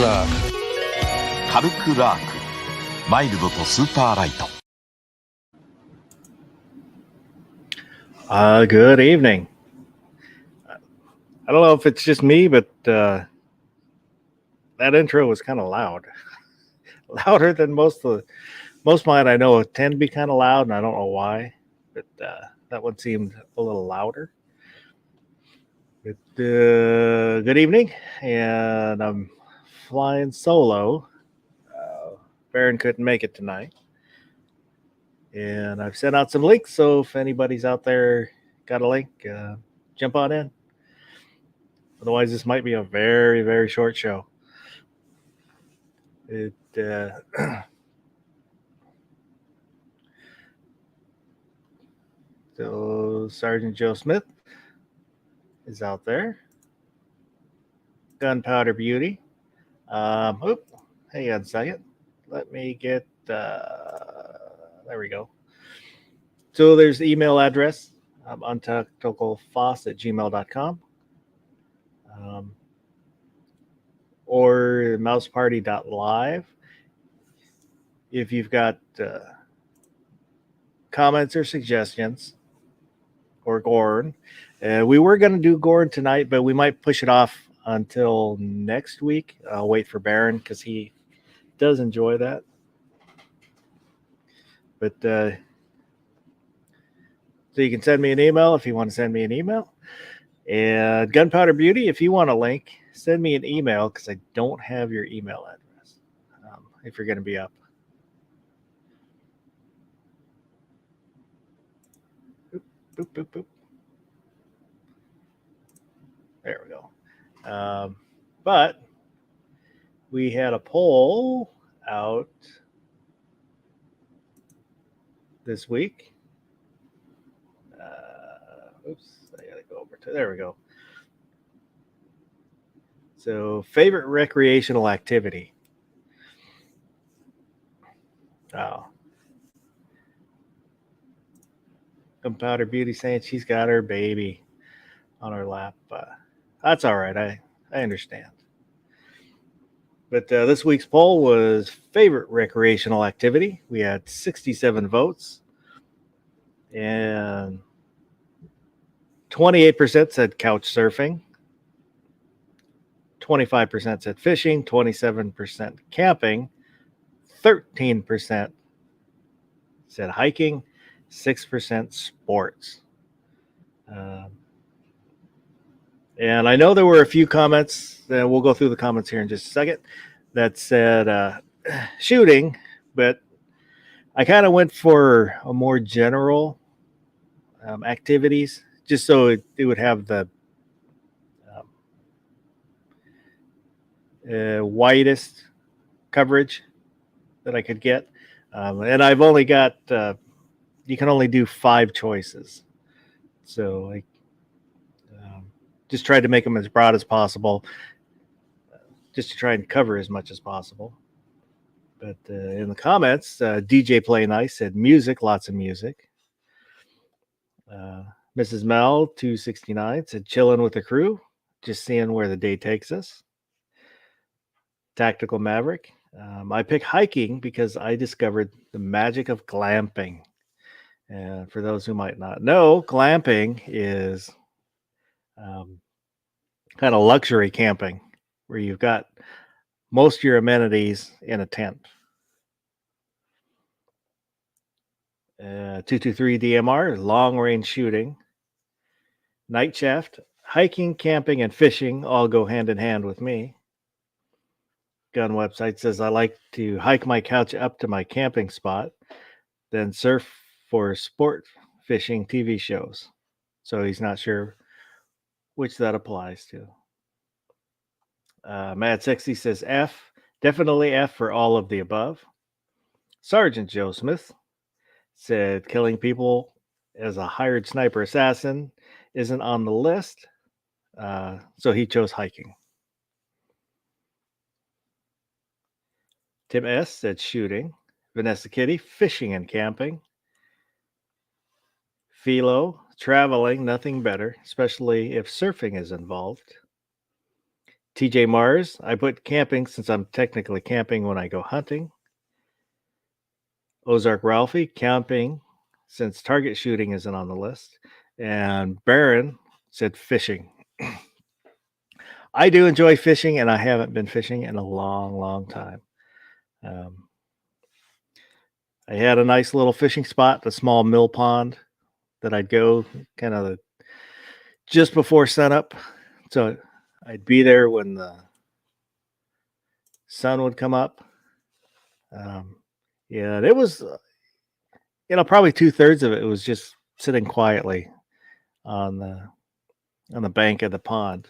ラーク軽くラークマイルドとスーパーライト。Good evening. I don't know if it's just me, but that intro was kind of loud. Louder than most mine I know tend to be kind of loud, and I don't know why, but that one seemed a little louder. But, good evening, and I'm flying solo. Baron couldn't make it tonight. And I've sent out some links, so if anybody's out there got a link, jump on in. Otherwise, this might be a very, very short show. So Sergeant Joe Smith is out there. Gunpowder Beauty. Hang on a second. Let me get... there we go. So there's the email address, untacticalfoss@gmail.com. Or mouseparty.live. If you've got comments or suggestions, or Gorn. We were going to do Gorn tonight, but we might push it off until next week. I'll wait for Baron because he does enjoy that. But so you can send me an email if you want to send me an email. And Gunpowder Beauty, if you want a link, send me an email because I don't have your email address if you're going to be up. Boop, boop, boop, boop. There we go. But we had a poll out this week. Oops, I gotta go over to there we go. So, favorite recreational activity. Oh. Gunpowder Beauty saying she's got her baby on her lap. That's all right. I understand. But this week's poll was favorite recreational activity. We had 67 votes. And 28% said couch surfing. 25% said fishing. 27% camping. 13% said hiking. 6% sports. And I know there were a few comments, that we'll go through the comments here in just a second, that said shooting, but I kind of went for a more general activities, just so it would have the widest coverage that I could get. And I've only got, you can only do 5 choices. So I just tried to make them as broad as possible, just to try and cover as much as possible. But in the comments, DJ Play Nice said music, lots of music. Mrs. Mel 269 said chilling with the crew. just seeing where the day takes us. Tactical Maverick. I pick hiking because I discovered the magic of glamping. And for those who might not know, glamping is kind of luxury camping where you've got most of your amenities in a tent. 223 DMR, long range shooting. Night Shaft, hiking, camping, and fishing all go hand in hand with me. Gun website says I like to hike my couch up to my camping spot, then surf for sport fishing TV shows. So he's not sure which that applies to. Mad Sexy says F, definitely F for all of the above. Sergeant Joe Smith said killing people as a hired sniper assassin isn't on the list, so he chose hiking. Tim S said shooting. Vanessa Kitty, fishing and camping. Philo, traveling, nothing better, especially if surfing is involved. TJ Mars, I put camping since I'm technically camping when I go hunting. Ozark Ralphie, camping since target shooting isn't on the list. And Baron said fishing. I do enjoy fishing, and I haven't been fishing in a long, long time. I had a nice little fishing spot, a small mill pond that I'd go kind of just before sunup. So I'd be there when the sun would come up. Yeah, it was, probably 2/3 of it was just sitting quietly on the bank of the pond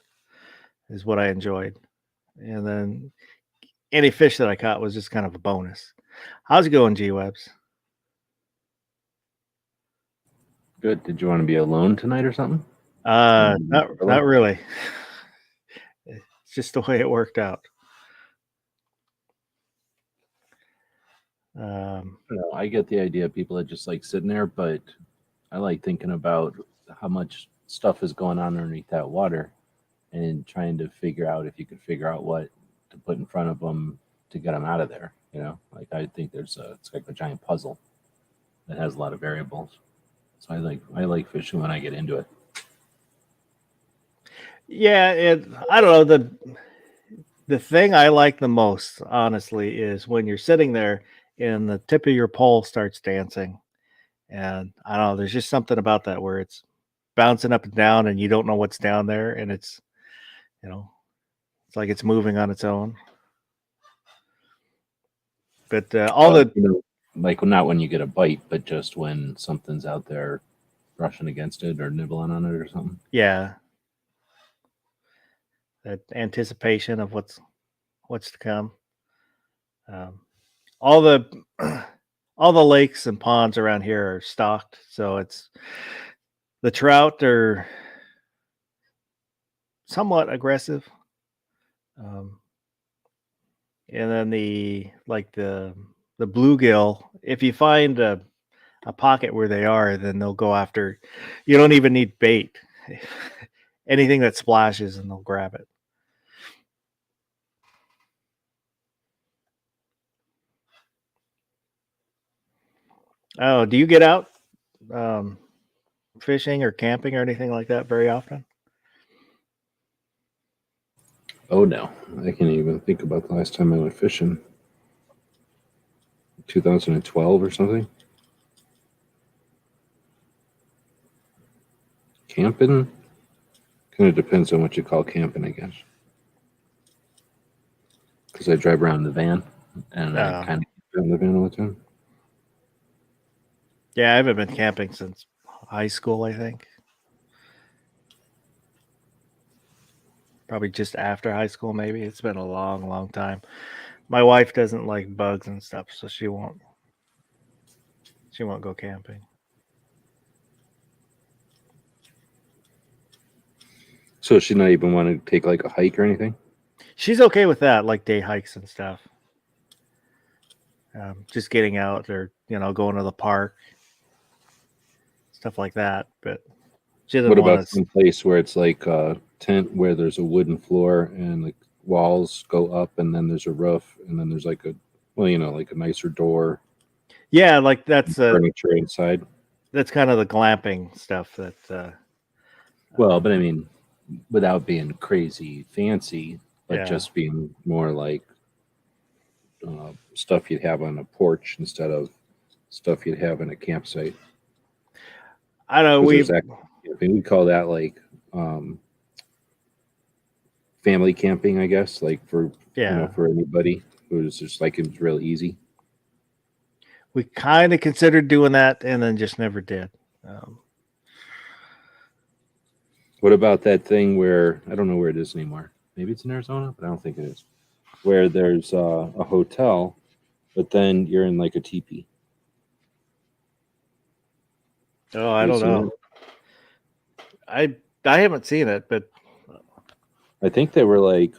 is what I enjoyed. And then any fish that I caught was just kind of a bonus. How's it going, G-Webs? Good. Did you want to be alone tonight or something? Not really. It's just the way it worked out. No, I get the idea of people that just like sitting there, but I like thinking about how much stuff is going on underneath that water and trying to figure out if you could figure out what to put in front of them to get them out of there. Like I think it's like a giant puzzle that has a lot of variables. So I like fishing when I get into it. Yeah, I don't know, the thing I like the most, honestly, is when you're sitting there and the tip of your pole starts dancing. And I don't know, there's just something about that where it's bouncing up and down and you don't know what's down there, and it's like it's moving on its own. But like not when you get a bite, but just when something's out there brushing against it or nibbling on it or something. Yeah. That anticipation of what's to come. All the lakes and ponds around here are stocked, so it's the trout are somewhat aggressive. And then the bluegill, if you find a pocket where they are, then they'll go after. You don't even need bait. Anything that splashes and they'll grab it. Oh, do you get out fishing or camping or anything like that very often? Oh no, I can't even think about the last time I went fishing. 2012 or something. Camping kind of depends on what you call camping, I guess. Because I drive around in the van, and I kind of keep in the van all the time. Yeah, I haven't been camping since high school, I think. Probably just after high school, maybe. It's been a long, long time. My wife doesn't like bugs and stuff, so she won't go camping. So she not even want to take like a hike or anything? She's okay with that, like day hikes and stuff. Just getting out or, going to the park. Stuff like that. But She didn't What want about us. some place where it's like a tent where there's a wooden floor and the walls go up and then there's a roof and then there's like a, well, you know, like a nicer door, Yeah, like furniture inside? that's kind of the glamping stuff that. Well, but I mean, without being crazy fancy, but Yeah. just being more like stuff you'd have on a porch instead of stuff you'd have in a campsite. I don't know. Because there's that camping. We call that like um, family camping, I guess, like for Yeah, for anybody who's just like it's real easy. we kind of considered doing that and then just never did. Um, What about that thing where I don't know where it is anymore? Maybe it's in Arizona, but I don't think it is. Where there's a hotel, but then you're in like a teepee. oh, I Have you don't seen know. I haven't seen it, but I think they were like,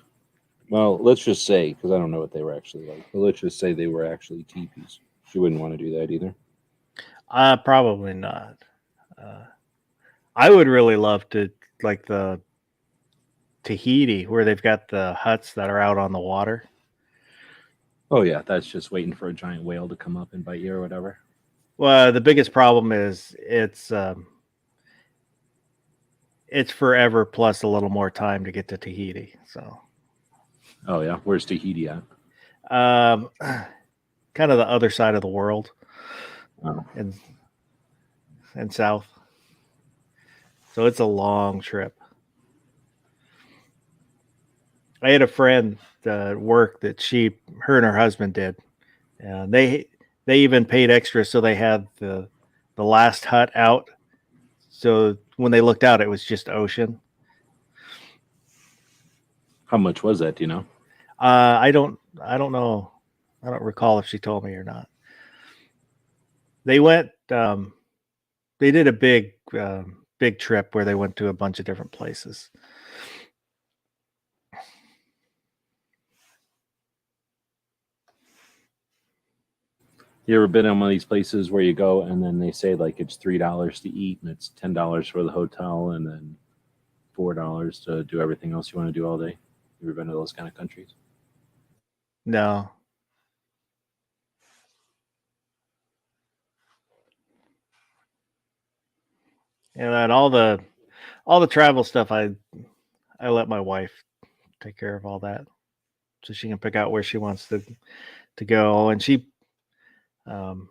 well, let's just say, because I don't know what they were actually like, but let's just say they were actually teepees. She wouldn't want to do that either. probably not. I would really love to like the Tahiti where they've got the huts that are out on the water. Oh yeah, that's just waiting for a giant whale to come up and bite you or whatever. Well, the biggest problem is it's forever plus a little more time to get to Tahiti. So, Oh yeah, where's Tahiti at? um, kind of the other side of the world, Oh. and south. So it's a long trip. I had a friend at work that her and her husband did, and they even paid extra, so they had the last hut out. So when they looked out, it was just ocean. How much was that? Do you know? I don't know. I don't recall if she told me or not. They went. They did a big trip where they went to a bunch of different places. You ever been in one of these places where you go and then they say like it's $3 to eat and it's $10 for the hotel and then $4 to do everything else you want to do all day? You ever been to those kind of countries? No. And then all the travel stuff, I let my wife take care of all that, so she can pick out where she wants to go. And she, um,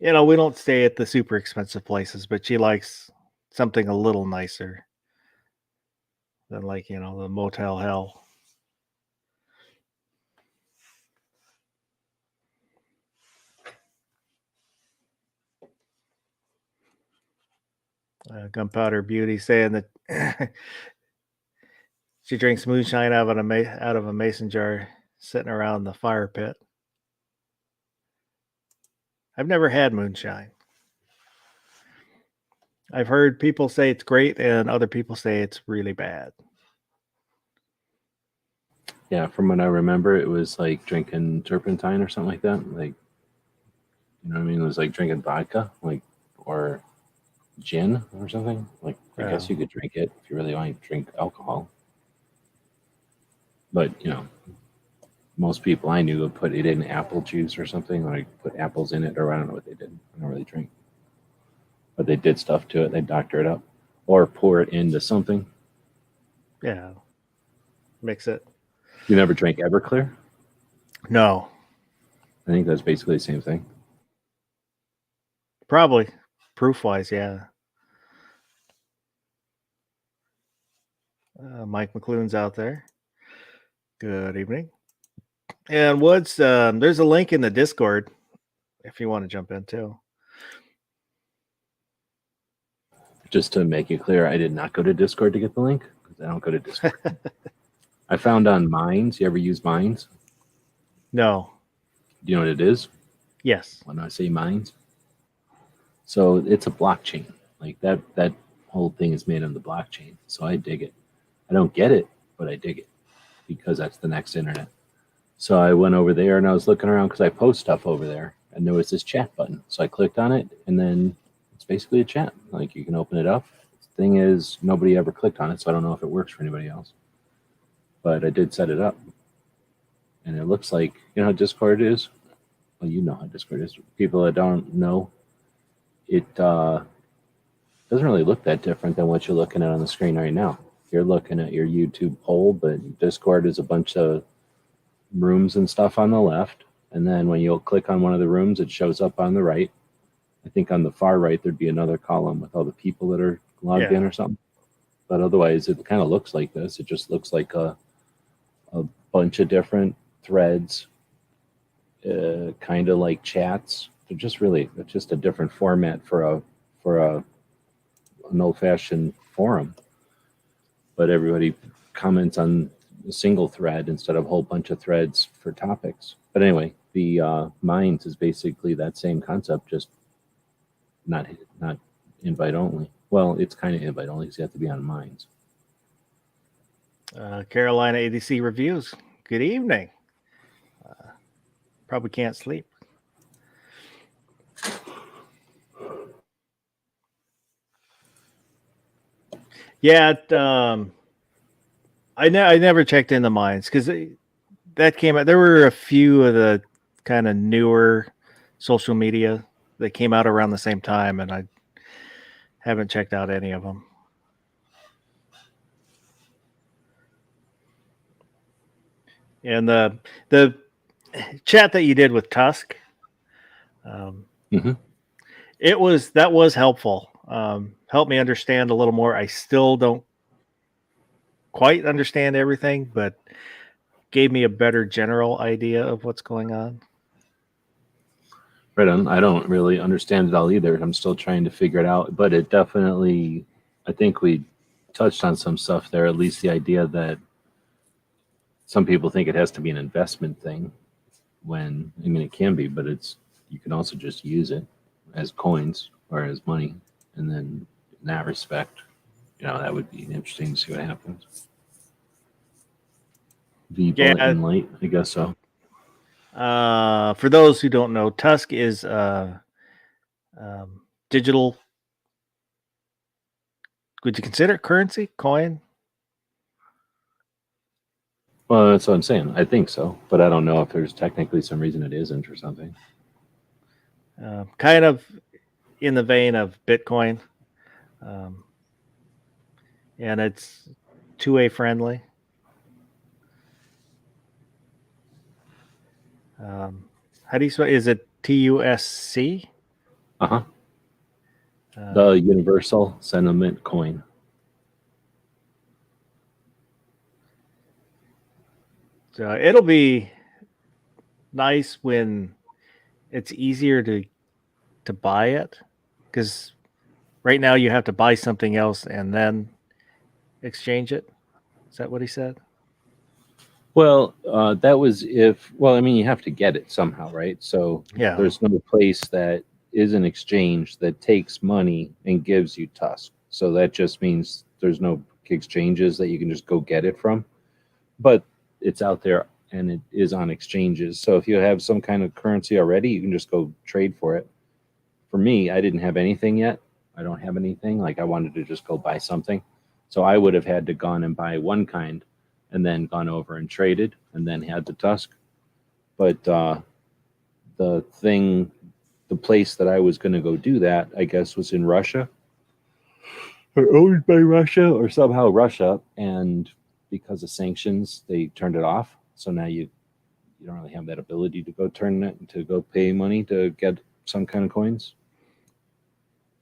we don't stay at the super expensive places, but she likes something a little nicer than like the Motel Hell. Gunpowder Beauty saying that she drinks moonshine out of a mason jar sitting around the fire pit. I've never had moonshine. I've heard people say it's great and other people say it's really bad. Yeah, from what I remember, it was like drinking turpentine or something like that. Like, you know what I mean? It was like drinking vodka, like, or gin or something. Like, I guess you could drink it if you really want to drink alcohol. But, most people I knew would put it in apple juice or something, like put apples in it, or I don't know what they did. I don't really drink. But they did stuff to it. They doctor it up or pour it into something. Yeah. Mix it. You never drank Everclear? No. I think that's basically the same thing. Probably. Proof-wise, yeah. Mike McClune's out there. Good evening. And Woods, there's a link in the Discord if you want to jump in too. Just to make it clear, I did not go to Discord to get the link because I don't go to Discord. I found on Minds. You ever use Minds? No. Do you know what it is? Yes. When I say Minds, so it's a blockchain. Like that whole thing is made on the blockchain. So I dig it. I don't get it, but I dig it because that's the next internet. So I went over there and I was looking around because I post stuff over there, and there was this chat button. So I clicked on it, and then it's basically a chat. Like you can open it up, thing is, nobody ever clicked on it, so I don't know if it works for anybody else. But I did set it up, and it looks like, you know how Discord is. Well, you know how Discord is. People that don't know, it doesn't really look that different than what you're looking at on the screen right now. You're looking at your YouTube poll, but Discord is a bunch of rooms and stuff on the left, and then when you'll click on one of the rooms, it shows up on the right. I think on the far right there'd be another column with all the people that are logged in or something. But otherwise, it kind of looks like this. It just looks like a bunch of different threads, kind of like chats. They're just really, it's just a different format for an old-fashioned forum. But everybody comments on a single thread instead of a whole bunch of threads for topics. But anyway, the Minds is basically that same concept, just not invite only. Well, it's kind of invite only because you have to be on Minds. Carolina ADC Reviews. Good evening. Probably can't sleep. Yeah, I never checked in the Minds because that came out. There were a few of the kind of newer social media that came out around the same time, and I haven't checked out any of them. And the chat that you did with Tusk, that was helpful. Helped me understand a little more. I still don't quite understand everything, but gave me a better general idea of what's going on. Right on. I don't really understand it all either. I'm still trying to figure it out, but it definitely, I think we touched on some stuff there, at least the idea that some people think it has to be an investment thing when, I mean, it can be, but you can also just use it as coins or as money. And then in that respect, that would be interesting to see what happens. Bulletin Light, I guess so. For those who don't know, Tusk is digital. Would you consider it currency, coin? Well, that's what I'm saying. I think so, but I don't know if there's technically some reason it isn't or something. Kind of in the vein of Bitcoin, and it's two-way friendly. How do you spell? Is it TUSC? The Universal Sentiment Coin. So it'll be nice when it's easier to buy it, because right now you have to buy something else and then exchange it. Is that what he said? Well, that was you have to get it somehow, right? So yeah, there's no place that is an exchange that takes money and gives you Tusk. So that just means there's no exchanges that you can just go get it from. But it's out there and it is on exchanges. So if you have some kind of currency already, you can just go trade for it. For me, I didn't have anything yet. I don't have anything. Like, I wanted to just go buy something. So I would have had to gone and buy one kind and then gone over and traded and then had the Tusk. But the place that I was going to go do that, I guess, was in Russia or owned by Russia or somehow Russia. And because of sanctions, they turned it off. So now you don't really have that ability to go turn it, to go pay money to get some kind of coins.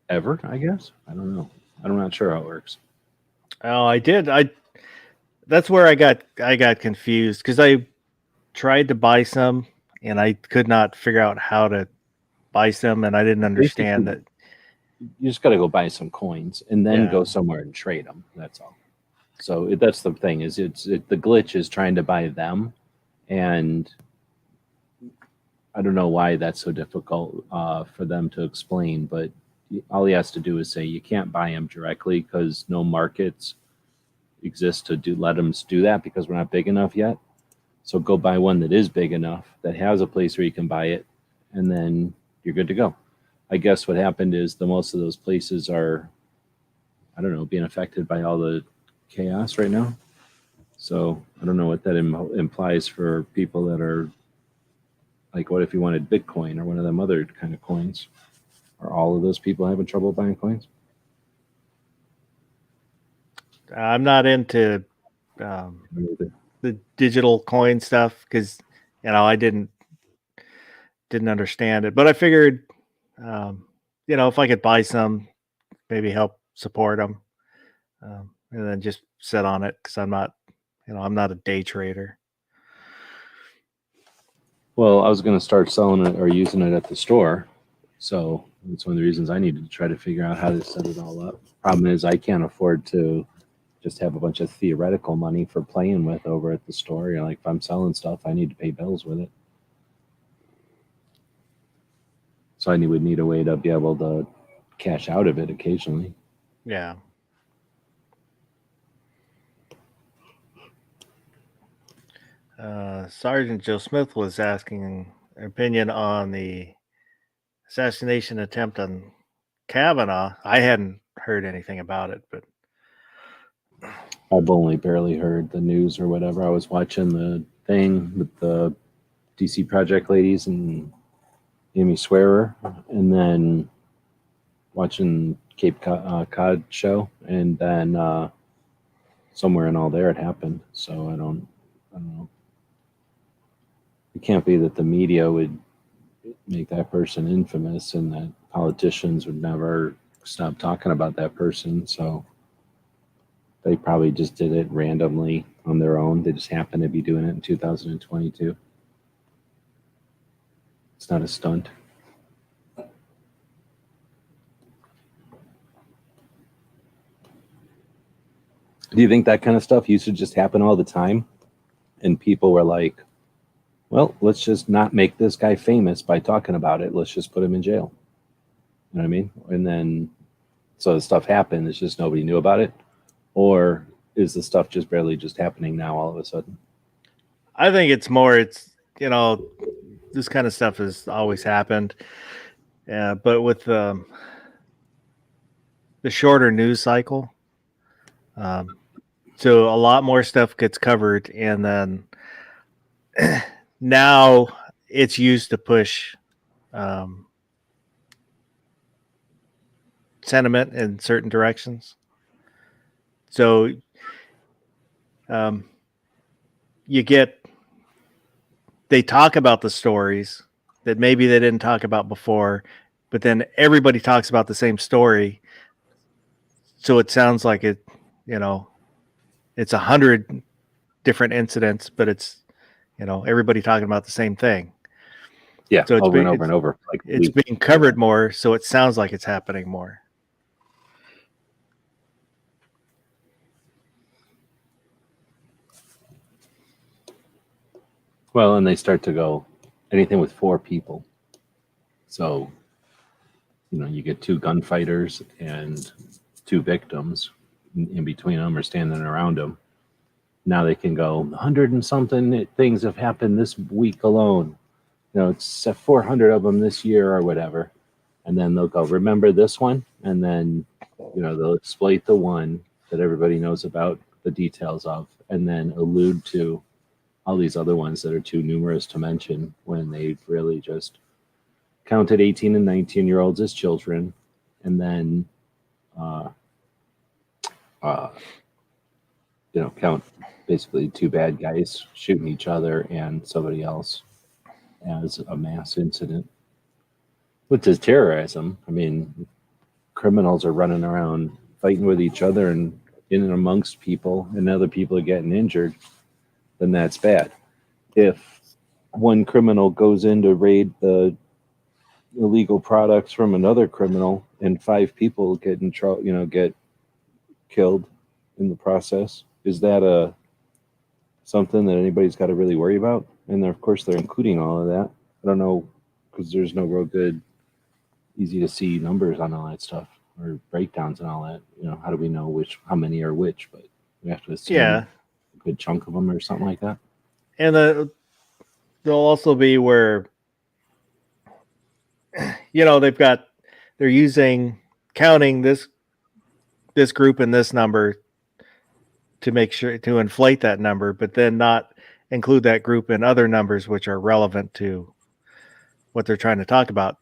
Ever, I guess. I don't know. I'm not sure how it works. Oh, I did. That's where I got confused, because I tried to buy some and I could not figure out how to buy some, and I didn't understand that. You just got to go buy some coins and then go somewhere and trade them. That's all. So that's the thing, is the glitch is trying to buy them, and I don't know why that's so difficult for them to explain, but all he has to do is say you can't buy them directly because no markets exist to let them do that, because we're not big enough yet. So go buy one that is big enough, that has a place where you can buy it, and then you're good to go. I guess what happened is most of those places are I don't know, being affected by all the chaos right now. So I don't know what that implies for people that are like, what if you wanted Bitcoin or one of them other kind of coins? Are all of those people having trouble buying coins? I'm not into the digital coin stuff because I didn't understand it, but I figured if I could buy some, maybe help support them, and then just sit on it because I'm not a day trader. Well, I was going to start selling it or using it at the store. So that's one of the reasons I needed to try to figure out how to set it all up. Problem is, I can't afford to just have a bunch of theoretical money for playing with over at the store. You know, like if I'm selling stuff, I need to pay bills with it. So I would need a way to be able to cash out of it occasionally. Yeah. Sergeant Joe Smith was asking an opinion on the assassination attempt on Kavanaugh. I hadn't heard anything about it, but I've only barely heard the news or whatever. I was watching the thing with the DC Project ladies and Amy Swearer, and then watching Cape Cod show, and then somewhere in all there it happened. So I don't know. It can't be that the media would make that person infamous and that politicians would never stop talking about that person. So they probably just did it randomly on their own. They just happened to be doing it in 2022. It's not a stunt. Do you think that kind of stuff used to just happen all the time? And people were like, well, let's just not make this guy famous by talking about it. Let's just put him in jail. You know what I mean? And then, so the stuff happened. It's just nobody knew about it. Or is the stuff just barely just happening now all of a sudden? I think it's more, this kind of stuff has always happened. But with the shorter news cycle, so a lot more stuff gets covered, and then now it's used to push sentiment in certain directions. So they talk about the stories that maybe they didn't talk about before, but then everybody talks about the same story. So it sounds like it's 100 different incidents, but it's, everybody talking about the same thing. Yeah, so over and over. Like it's being covered more, so it sounds like it's happening more. Well, and they start to go anything with 4 people. So, you get 2 gunfighters and 2 victims in between them or standing around them. Now they can go 100 and something things have happened this week alone. It's 400 of them this year or whatever. And then they'll go, remember this one? And then, they'll exploit the one that everybody knows about the details of, and then allude to all these other ones that are too numerous to mention when they've really just counted 18 and 19-year-olds as children, and then, count basically 2 bad guys shooting each other and somebody else as a mass incident, which is terrorism. I mean, criminals are running around fighting with each other and in and amongst people, and other people are getting injured, then that's bad. If one criminal goes in to raid the illegal products from another criminal and 5 people get in trouble, get killed in the process, is that something that anybody's got to really worry about? And of course, they're including all of that. I don't know, because there's no real good, easy to see numbers on all that stuff or breakdowns and all that. How do we know how many are which? But we have to assume a good chunk of them or something like that. And there'll also be where, they're counting this this group and this number to make sure to inflate that number, but then not include that group in other numbers which are relevant to what they're trying to talk about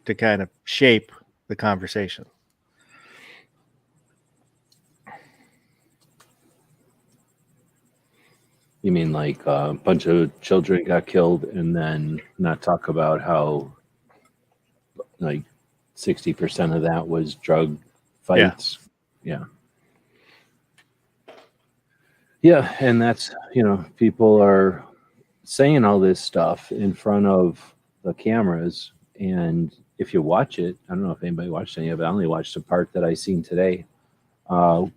to kind of shape the conversation. You mean like a bunch of children got killed and then not talk about how like 60% of that was drug fights? Yeah. Yeah, and that's, people are saying all this stuff in front of the cameras, and if you watch it, I don't know if anybody watched any of it. I only watched the part that I seen today. I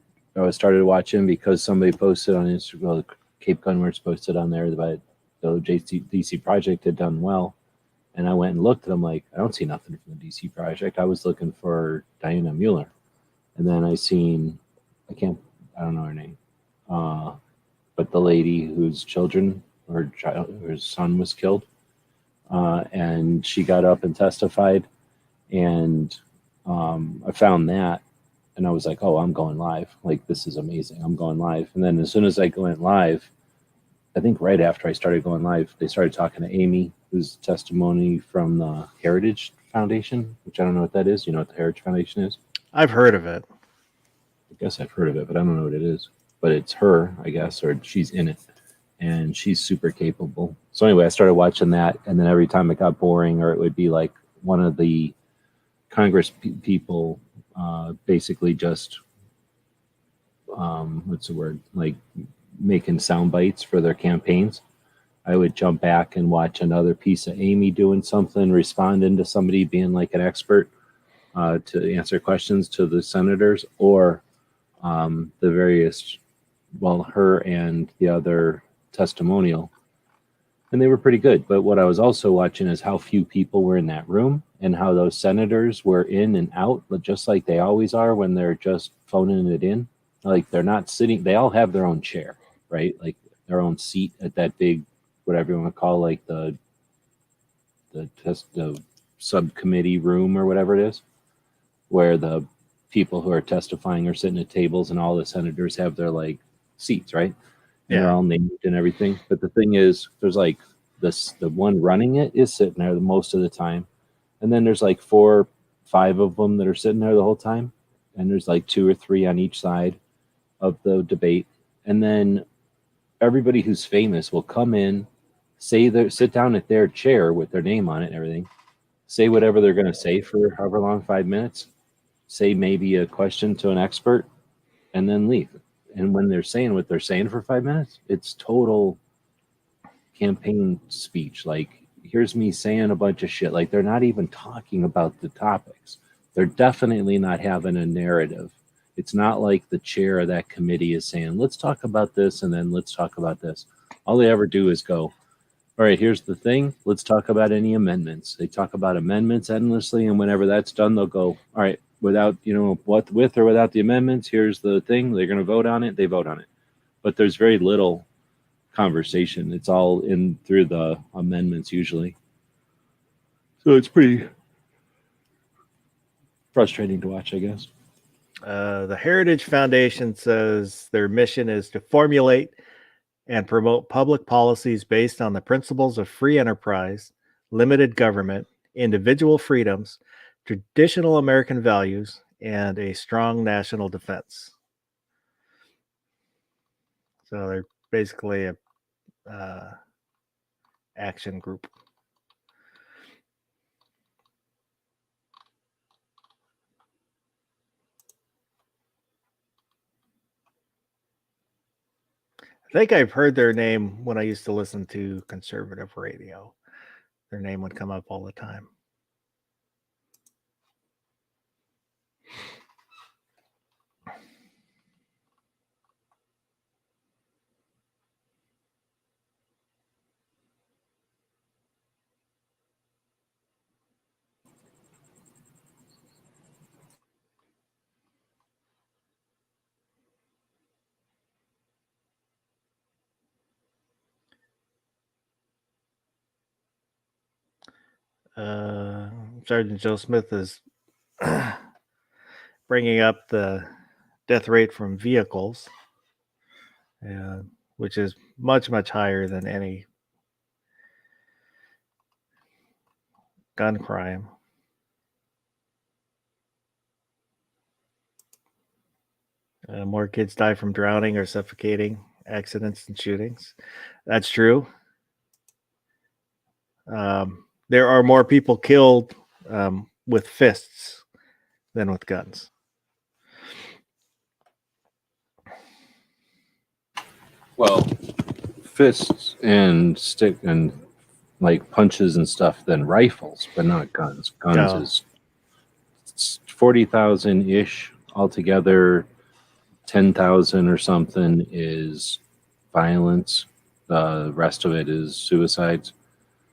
started watching because somebody posted on Instagram. Well, Cape Gunworks posted on there that the DC Project had done well, and I went and looked at them. Like, I don't see nothing from the DC Project. I was looking for Diana Mueller, and then I don't know her name, but the lady whose her son was killed, and she got up and testified, and I found that, and I was like, oh, I'm going live. Like, this is amazing. I'm going live. And then as soon as I went live, I think right after I started going live, they started talking to Amy, whose testimony from the Heritage Foundation, which I don't know what that is. You know what the Heritage Foundation is? I've heard of it. I guess I've heard of it, but I don't know what it is. But it's her, I guess, or she's in it. And she's super capable. So anyway, I started watching that, and then every time it got boring, or it would be like one of the Congress people basically just what's the word, like making sound bites for their campaigns, I would jump back and watch another piece of Amy doing something, responding to somebody, being like an expert to answer questions to the senators, or the various, her and the other testimonial. And they were pretty good. But what I was also watching is how few people were in that room, and how those senators were in and out, just like they always are when they're just phoning it in. Like, they're not sitting, they all have their own chair, right? Like their own seat at that big, whatever you want to call, like the subcommittee room or whatever it is, where the people who are testifying are sitting at tables, and all the senators have their like seats, right? And they're all named and everything. But the thing is, there's like the one running it is sitting there the most of the time. And then there's like 4 or 5 of them that are sitting there the whole time. And there's like 2 or 3 on each side of the debate. And then everybody who's famous will come in, sit down at their chair with their name on it and everything, say whatever they're going to say for however long, 5 minutes, say maybe a question to an expert, and then leave. And when they're saying what they're saying for 5 minutes, it's total campaign speech. Like, here's me saying a bunch of shit. Like, they're not even talking about the topics. They're definitely not having a narrative. It's not like the chair of that committee is saying, let's talk about this, and then let's talk about this. All they ever do is go, all right, here's the thing. Let's talk about any amendments. They talk about amendments endlessly, and whenever that's done, they'll go, all right, without, with or without the amendments, here's the thing. They're going to vote on it. They vote on it. But there's very little conversation. It's all in through the amendments usually. So it's pretty frustrating to watch, I guess. The Heritage Foundation says their mission is to formulate and promote public policies based on the principles of free enterprise, limited government, individual freedoms, traditional American values, and a strong national defense. So they're basically a action group. I think I've heard their name when I used to listen to conservative radio. Their name would come up all the time. Sergeant Joe Smith is bringing up the death rate from vehicles, which is much, much higher than any gun crime. More kids die from drowning or suffocating accidents and shootings. That's true. There are more people killed with fists than with guns. Well, fists and stick and like punches and stuff than rifles, but not guns. Guns No. is 40,000 ish altogether. 10,000 or something is violence. The rest of it is suicides.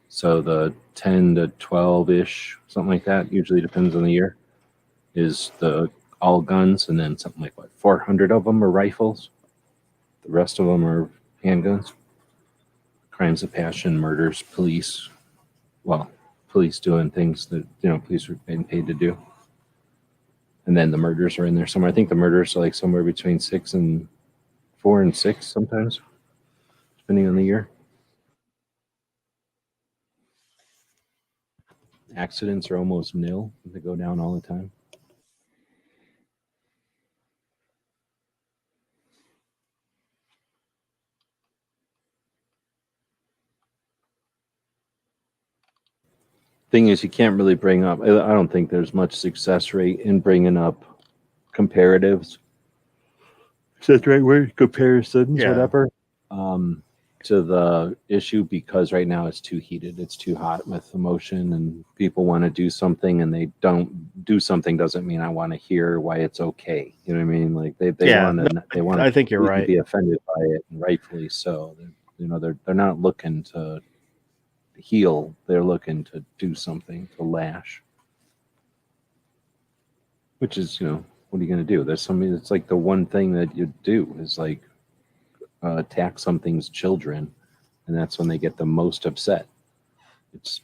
So the 10 to 12 ish, something like that, usually depends on the year, is the all guns, and then something like 400 of them are rifles. The rest of them are handguns. Crimes of passion, murders, police. Well, police doing things that police are being paid to do. And then the murders are in there somewhere. I think the murders are like somewhere between 4 and 6 sometimes, depending on the year. Accidents are almost nil. They go down all the time. Thing is, you can't really bring up, I don't think there's much success rate in bringing up comparatives. Is that the right word? Comparisons, Yeah. whatever. To the issue, because right now it's too heated, it's too hot with emotion, and people want to do something, and they don't do something doesn't mean I want to hear why it's okay. You know what I mean? Like they Yeah, want to they want I think you're to right. be offended by it, and rightfully so. They're not looking to heal, they're looking to do something, to lash, which is what are you going to do? There's something that's like the one thing that you do is like attack something's children, and that's when they get the most upset. It's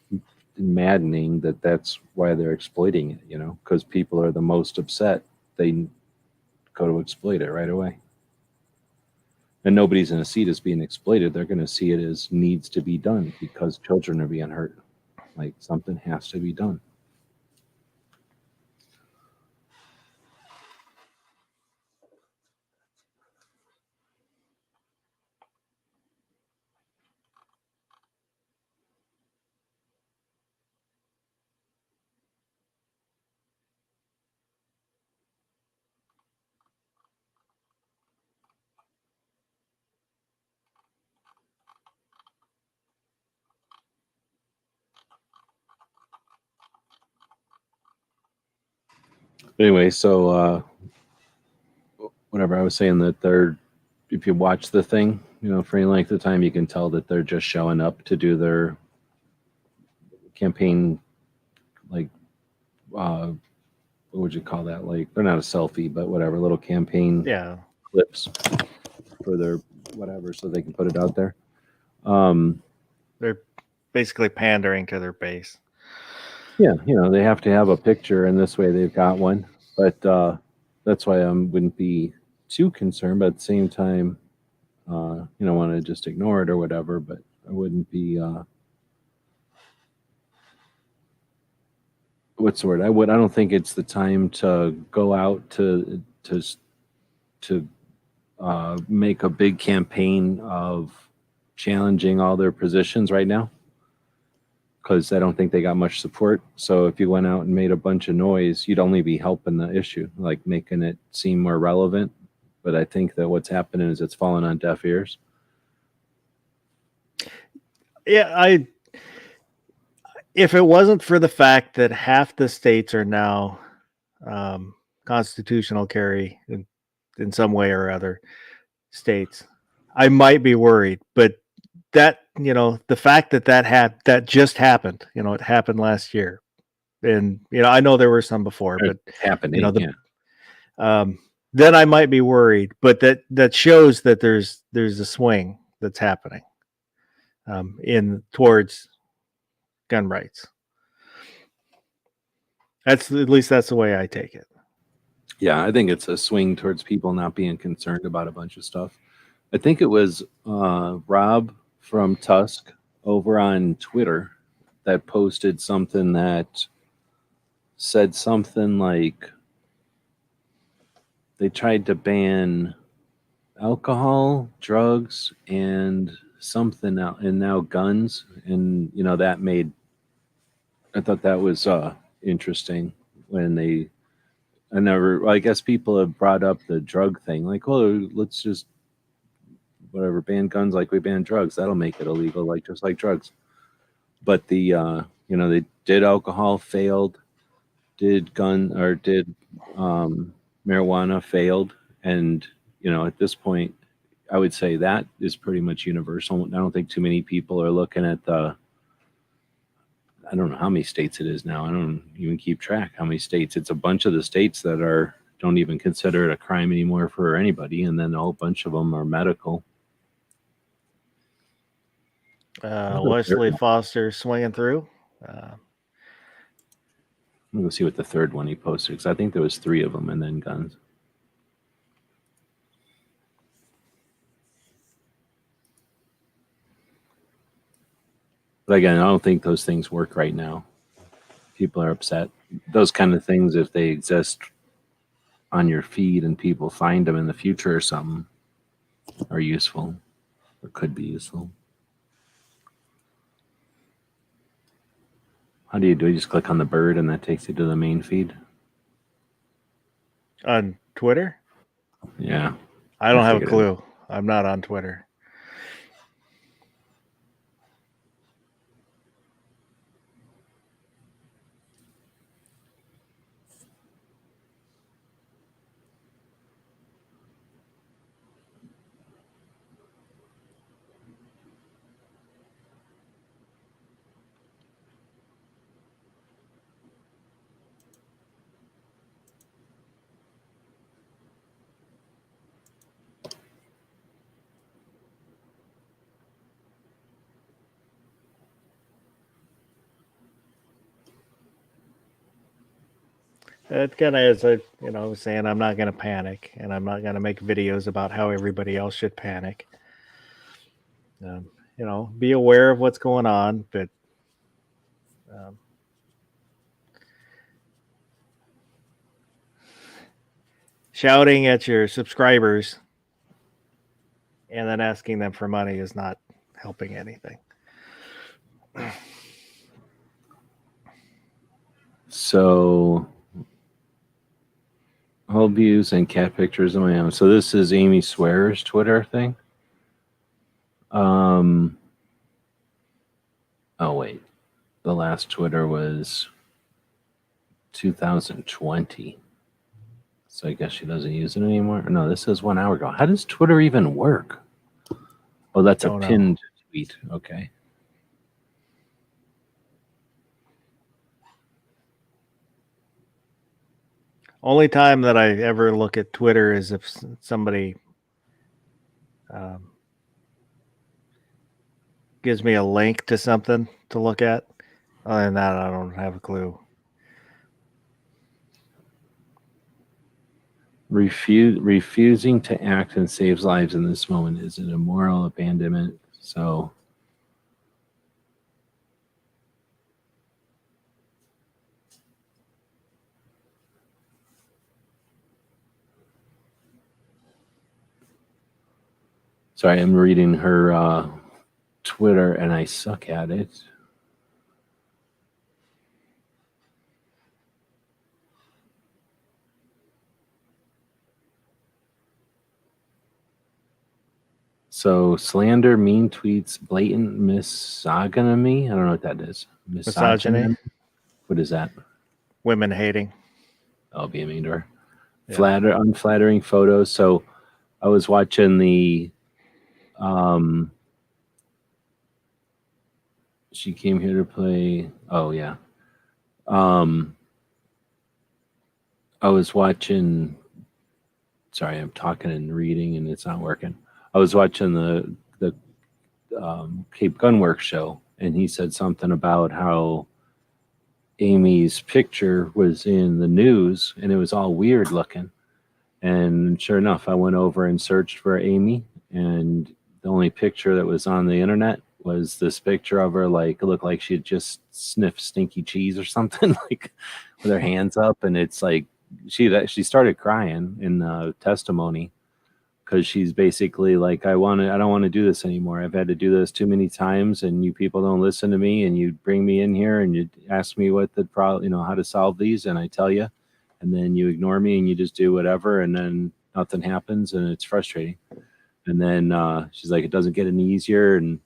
maddening that that's why they're exploiting it, because people are the most upset, they go to exploit it right away. And nobody's going to see it as being exploited. They're going to see it as needs to be done because children are being hurt. Like something has to be done. Anyway, so whatever I was saying, that if you watch the thing, for any length of time, you can tell that they're just showing up to do their campaign, like, what would you call that? Like, they're not a selfie, but whatever, little campaign clips for their whatever, so they can put it out there. They're basically pandering to their base. Yeah, they have to have a picture, and this way they've got one. But that's why I wouldn't be too concerned. But at the same time, want to just ignore it or whatever. But I wouldn't be. What's the word? I don't think it's the time to go out to make a big campaign of challenging all their positions right now, because I don't think they got much support. So if you went out and made a bunch of noise, you'd only be helping the issue, like making it seem more relevant. But I think that what's happening is it's falling on deaf ears. Yeah, if it wasn't for the fact that half the states are now constitutional carry in some way or other states, I might be worried. But that, the fact that just happened, it happened last year, and I know there were some before, but It's happening. then I might be worried. But that shows that there's a swing that's happening in towards gun rights. That's at least that's the way I take it. Yeah, I think it's a swing towards people not being concerned about a bunch of stuff. I think it was Rob from Tusk over on Twitter that posted something that said something like they tried to ban alcohol, drugs, and something else, and now guns. And, you know, that made, I thought that was interesting when they, I never, well, I guess people have brought up the drug thing, like, oh, let's just, whatever, ban guns like we ban drugs. That'll make it illegal, like just like drugs. But the, you know, they did alcohol, failed, did gun, or did marijuana, failed. And, you know, at this point, I would say that is pretty much universal. I don't think too many people are looking at the, I don't know how many states it is now. I don't even keep track how many states. It's a bunch of the states that are don't even consider it a crime anymore for anybody, and then a whole bunch of them are medical. Wesley Foster swinging through. I'm gonna see what the third one he posted, because I think there was 3 of them, and then guns. But again, I don't think those things work right now. People are upset. Those kind of things, if they exist on your feed and people find them in the future or something, are useful or could be useful. How do you do it? You just click on the bird and that takes you to the main feed? On Twitter? Yeah. I don't have a clue. I'm not on Twitter. It kind of is, saying I'm not going to panic, and I'm not going to make videos about how everybody else should panic. Be aware of what's going on, but shouting at your subscribers and then asking them for money is not helping anything. So, all views and cat pictures of my own. So this is Amy Swearer's Twitter thing. Oh wait, the last Twitter was 2020. So I guess she doesn't use it anymore. No, this is 1 hour ago. How does Twitter even work? Oh, that's a pinned tweet. Okay. Only time that I ever look at Twitter is if somebody gives me a link to something to look at. Other than that, I don't have a clue. Refusing to act and saves lives in this moment is an immoral abandonment. So sorry, I'm reading her Twitter and I suck at it. So slander, mean tweets, blatant misogyny. I don't know what that is. Misogyny. What is that? Women hating. I'll be mean to her. Yeah. Unflattering photos. So I was watching the she came here to play. Oh yeah. I was watching. Sorry, I'm talking and reading, and it's not working. I was watching the Cape Gunworks show, and he said something about how Amy's picture was in the news, and it was all weird looking. And sure enough, I went over and searched for Amy, and the only picture that was on the internet was this picture of her, like it looked like she had just sniffed stinky cheese or something, like with her hands up. And it's like she started crying in the testimony because she's basically like, I don't want to do this anymore. I've had to do this too many times, and you people don't listen to me, and you bring me in here and you ask me what the problem, how to solve these, and I tell you, and then you ignore me and you just do whatever, and then nothing happens, and it's frustrating. And then she's like, it doesn't get any easier, and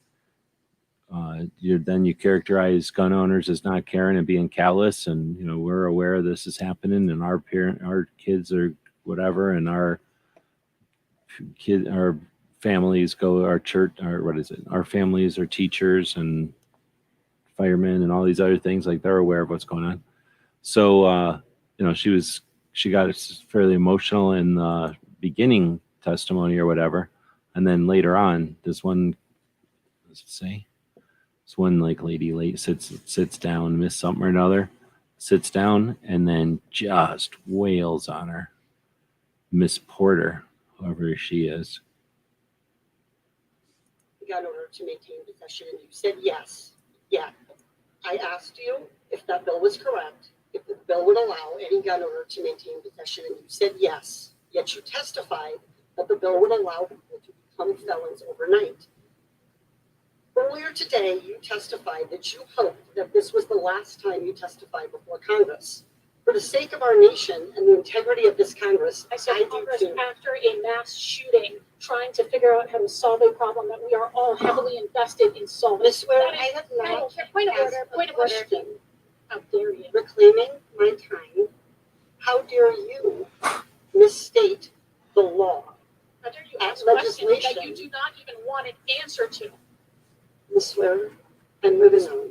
then you characterize gun owners as not caring and being callous, and we're aware this is happening, and our kids are whatever, and our families go, our church, or what is it? Our families are teachers and firemen and all these other things. Like, they're aware of what's going on. So, she got fairly emotional in the beginning testimony or whatever. And then later on, this one, what does it say? This one lady sits down, missed something or another, sits down, and then just wails on her. Miss Porter, whoever she is. Gun owner to maintain possession, and you said yes. Yeah. I asked you if that bill was correct, if the bill would allow any gun owner to maintain possession, and you said yes. Yet you testified that the bill would allow people to become felons overnight. Earlier today, you testified that you hoped that this was the last time you testified before Congress. For the sake of our nation and the integrity of this Congress, I said do Congress too. after a mass shooting, trying to figure out how to solve a problem that we are all heavily invested in solving. Ms. Ware, That I is- have not Point of asked order, a point of order. question. How dare you? Reclaiming my time. How dare you misstate the law? How dare you At ask questions that legislation. you do not even want an answer to? Ms. Ware, I'm moving on.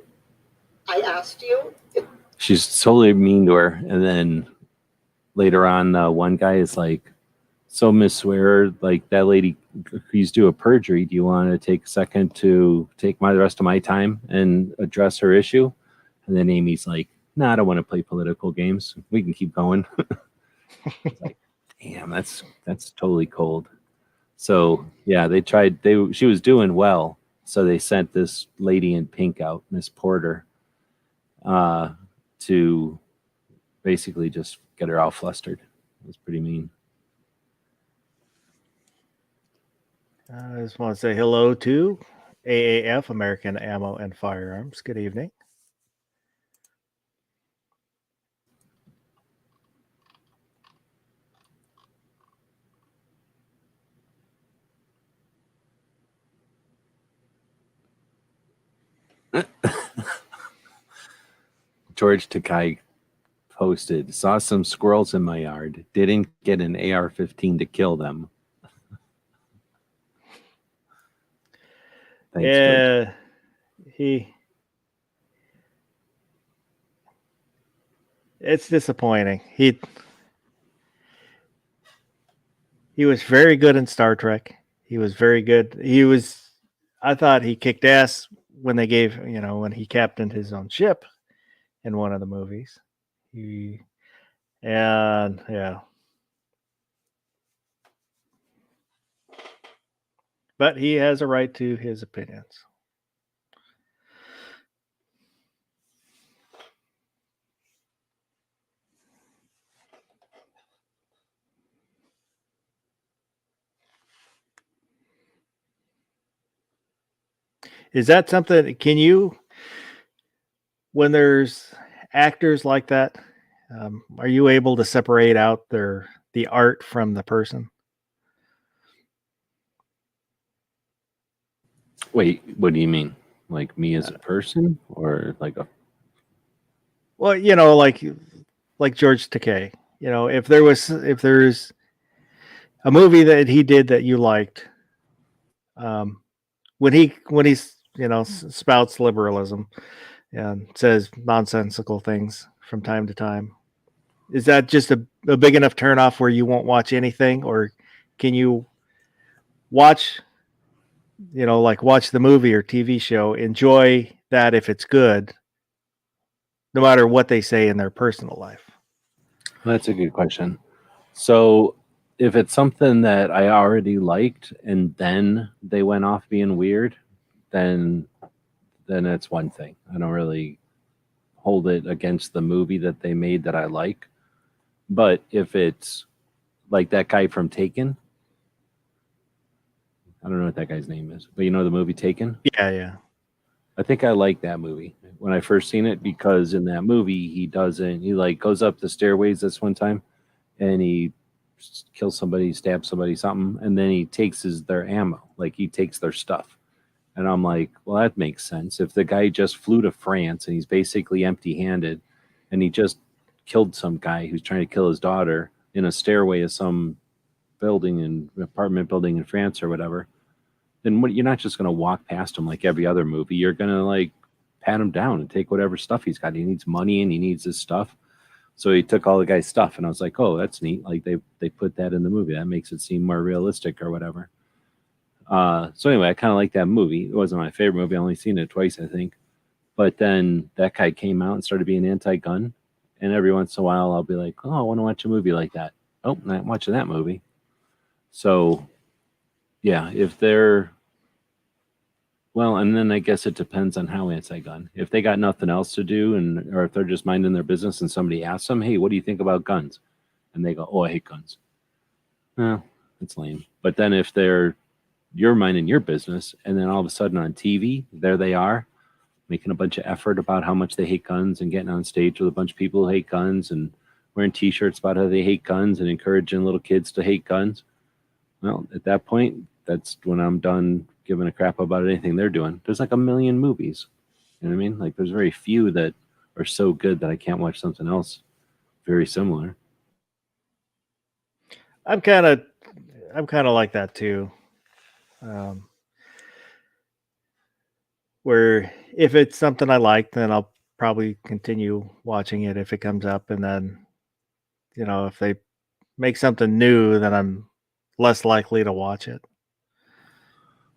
I asked you if She's totally mean to her. And then later on, one guy is like, so Miss Swearer, like, that lady accused you of perjury. Do you want to take a second to take the rest of my time and address her issue? And then Amy's like, no, I don't want to play political games. We can keep going. It's like, damn, that's totally cold. So yeah, she was doing well. So they sent this lady in pink out, Miss Porter, to basically just get her all flustered. It was pretty mean. I just want to say hello to AAF, American Ammo and Firearms. Good evening. George Takai posted, saw some squirrels in my yard, didn't get an AR-15 to kill them. Thanks, George. Yeah, it's disappointing. He was very good in Star Trek. He was very good. I thought he kicked ass when they gave, when he captained his own ship in one of the movies. Yeah. But he has a right to his opinions. Is that something, when there's actors like that, are you able to separate out the art from the person? Wait, what do you mean? Like me as a person, or like a? Well, like George Takei. If there's a movie that he did that you liked, when he spouts liberalism and says nonsensical things from time to time, is that just a big enough turnoff where you won't watch anything, or can you watch watch the movie or TV show, enjoy that if it's good, no matter what they say in their personal life. That's a good question. So, if it's something that I already liked and then they went off being weird, then it's one thing. I don't really hold it against the movie that they made that I like. But if it's like that guy from Taken, I don't know what that guy's name is, but you know the movie Taken? Yeah, yeah. I think I like that movie when I first seen it because in that movie he like goes up the stairways this one time and he kills somebody, stabs somebody, something, and then he takes their ammo, like he takes their stuff. And I'm like, well, that makes sense. If the guy just flew to France and he's basically empty-handed, and he just killed some guy who's trying to kill his daughter in a stairway of some apartment building in France or whatever, then you're not just going to walk past him like every other movie. You're going to like pat him down and take whatever stuff he's got. He needs money and he needs his stuff. So he took all the guy's stuff, and I was like, oh, that's neat. Like they put that in the movie. That makes it seem more realistic or whatever. So anyway, I kind of like that movie. It wasn't my favorite movie. I only seen it twice, I think. But then that guy came out and started being anti-gun. And every once in a while, I'll be like, oh, I want to watch a movie like that. Oh, not watching that movie. So, yeah, if they're... Well, and then I guess it depends on how anti-gun. If they got nothing else to do, or if they're just minding their business and somebody asks them, hey, what do you think about guns? And they go, oh, I hate guns. Well, it's lame. But then if you're minding your business, and then all of a sudden on TV, there they are, making a bunch of effort about how much they hate guns and getting on stage with a bunch of people who hate guns and wearing T-shirts about how they hate guns and encouraging little kids to hate guns. Well, at that point, that's when I'm done giving a crap about anything they're doing. There's like a million movies. You know what I mean? Like there's very few that are so good that I can't watch something else very similar. I'm kind of like that too. Where if it's something I like, then I'll probably continue watching it if it comes up, and then if they make something new, then I'm less likely to watch it.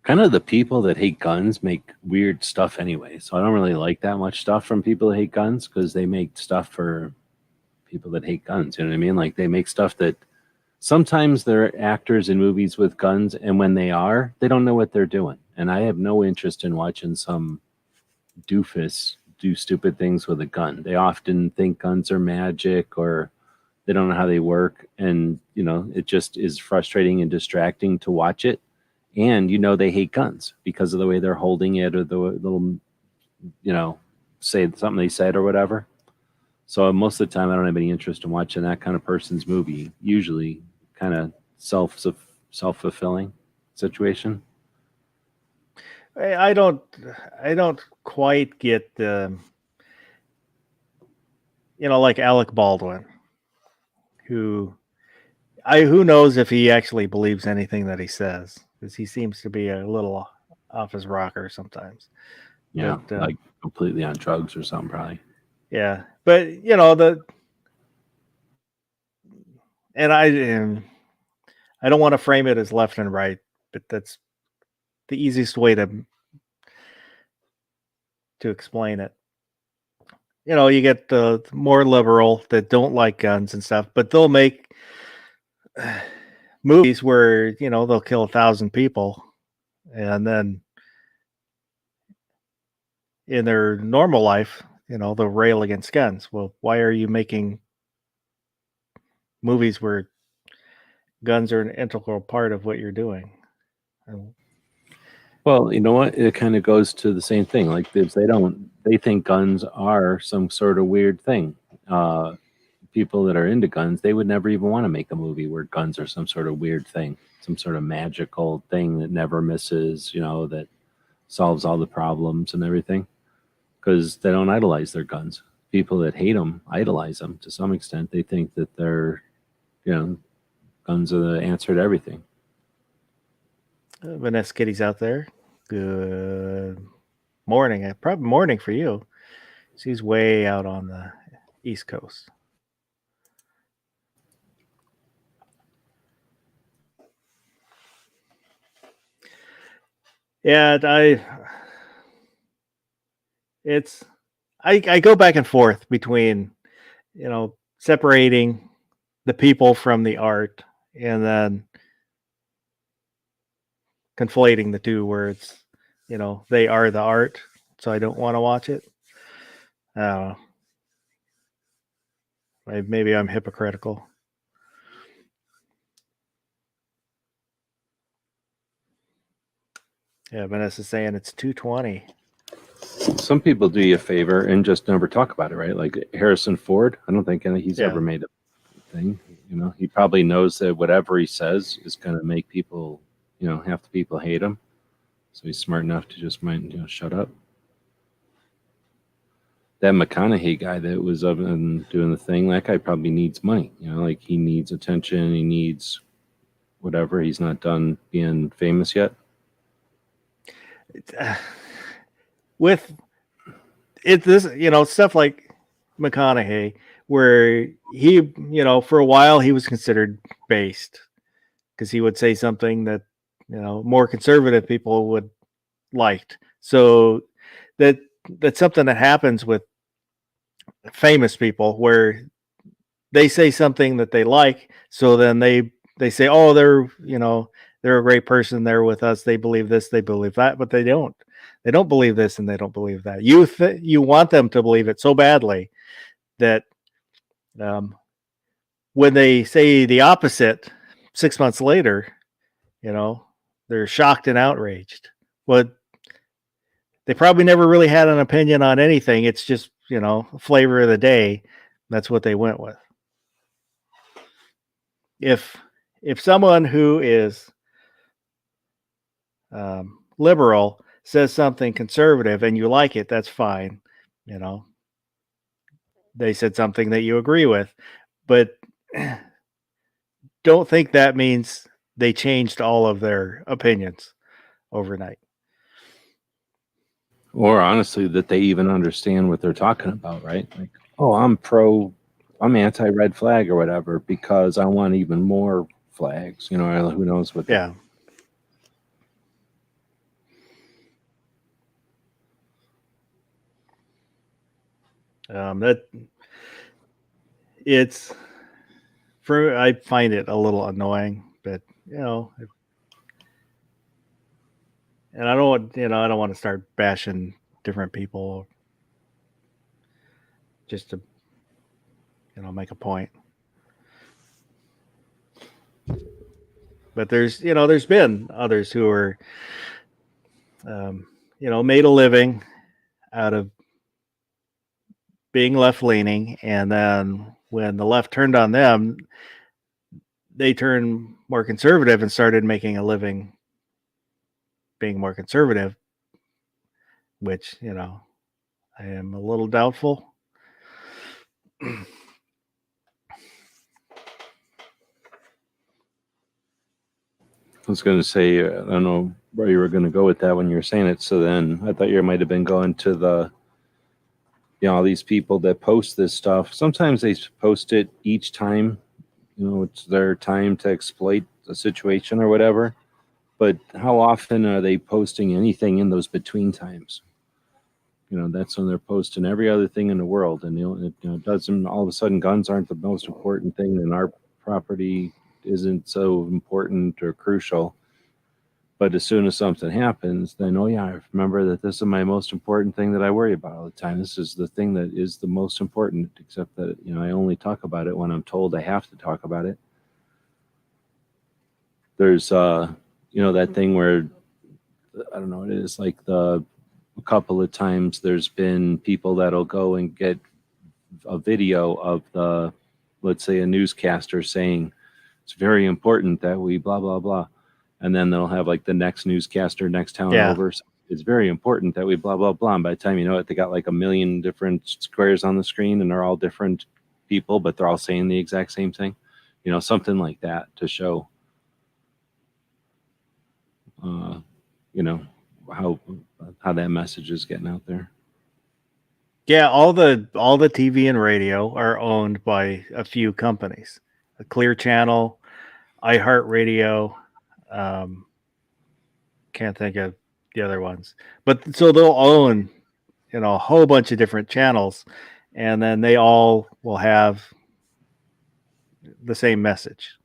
Kind of the people that hate guns make weird stuff anyway. So I don't really like that much stuff from people that hate guns because they make stuff for people that hate guns. You know what I mean? Like they make stuff that sometimes they're actors in movies with guns, and when they don't know what they're doing. And I have no interest in watching some doofus do stupid things with a gun. They often think guns are magic or they don't know how they work. And, it just is frustrating and distracting to watch it. And, they hate guns because of the way they're holding it or the little, say something they said or whatever. So most of the time, I don't have any interest in watching that kind of person's movie. Usually kind of self-fulfilling situation. I don't quite get the, like Alec Baldwin, who knows if he actually believes anything that he says, because he seems to be a little off his rocker sometimes. Yeah, but, like completely on drugs or something, probably. Yeah, but I don't want to frame it as left and right, but that's the easiest way to explain it. You get the more liberal that don't like guns and stuff, but they'll make movies where they'll kill 1,000 people, and then in their normal life, they'll rail against guns. Well, why are you making movies where guns are an integral part of what you're doing? Well, you know what? It kind of goes to the same thing. Like if they think guns are some sort of weird thing. People that are into guns, they would never even want to make a movie where guns are some sort of weird thing, some sort of magical thing that never misses, that solves all the problems and everything, because they don't idolize their guns. People that hate them idolize them to some extent. They think that they're, guns are the answer to everything. Vanessa Kitty's out there. Good morning. Probably morning for you. She's way out on the East Coast. Yeah, I go back and forth between, separating the people from the art and then conflating the two where it's, they are the art. So I don't want to watch it. I don't know. Maybe I'm hypocritical. Yeah, Vanessa's saying it's 2:20. Some people do you a favor and just never talk about it, right? Like Harrison Ford. I don't think he's Yeah. ever made a thing. He probably knows that whatever he says is going to make people, half the people hate him. So he's smart enough to just shut up. That McConaughey guy that was up and doing the thing, that guy probably needs money. Like he needs attention. He needs whatever. He's not done being famous yet. With it, this, stuff like McConaughey, where he, for a while he was considered based because he would say something that, more conservative people would liked. So that's something that happens with famous people where they say something that they like. So then they say, oh, they're a great person. They're with us. They believe this, they believe that, but they don't believe this and they don't believe that. You want them to believe it so badly that when they say the opposite 6 months later, they're shocked and outraged. Well, they probably never really had an opinion on anything. It's just, flavor of the day. That's what they went with. If someone who is liberal says something conservative and you like it, that's fine. They said something that you agree with, but don't think that means they changed all of their opinions overnight. Or honestly, that they even understand what they're talking about, right? Like, oh, I'm anti-red flag or whatever because I want even more flags. Who knows what? Yeah. I find it a little annoying, but and I don't want to start bashing different people just to make a point. But there's been others who are made a living out of being left leaning, and then when the left turned on them, they turned more conservative and started making a living being more conservative, which I am a little doubtful. I was going to say, I don't know where you were going to go with that when you were saying it. So then I thought you might have been going to the, all these people that post this stuff. Sometimes they post it each time, it's their time to exploit a situation or whatever. But how often are they posting anything in those between times? That's when they're posting every other thing in the world. And, it doesn't, all of a sudden guns aren't the most important thing and our property isn't so important or crucial. But as soon as something happens, then, oh yeah, I remember that this is my most important thing that I worry about all the time. This is the thing that is the most important, except that, I only talk about it when I'm told I have to talk about it. There's, that thing where, I don't know, it is like a couple of times there's been people that'll go and get a video of let's say a newscaster saying it's very important that we blah, blah, blah. And then they'll have like the next newscaster next town over. So it's very important that we blah, blah, blah. And by the time you know it, they got like a million different squares on the screen and they're all different people, but they're all saying the exact same thing. Something like that to show, how that message is getting out there. Yeah, all the TV and radio are owned by a few companies. A Clear Channel, iHeartRadio, can't think of the other ones. But so they'll own a whole bunch of different channels, and then they all will have the same message.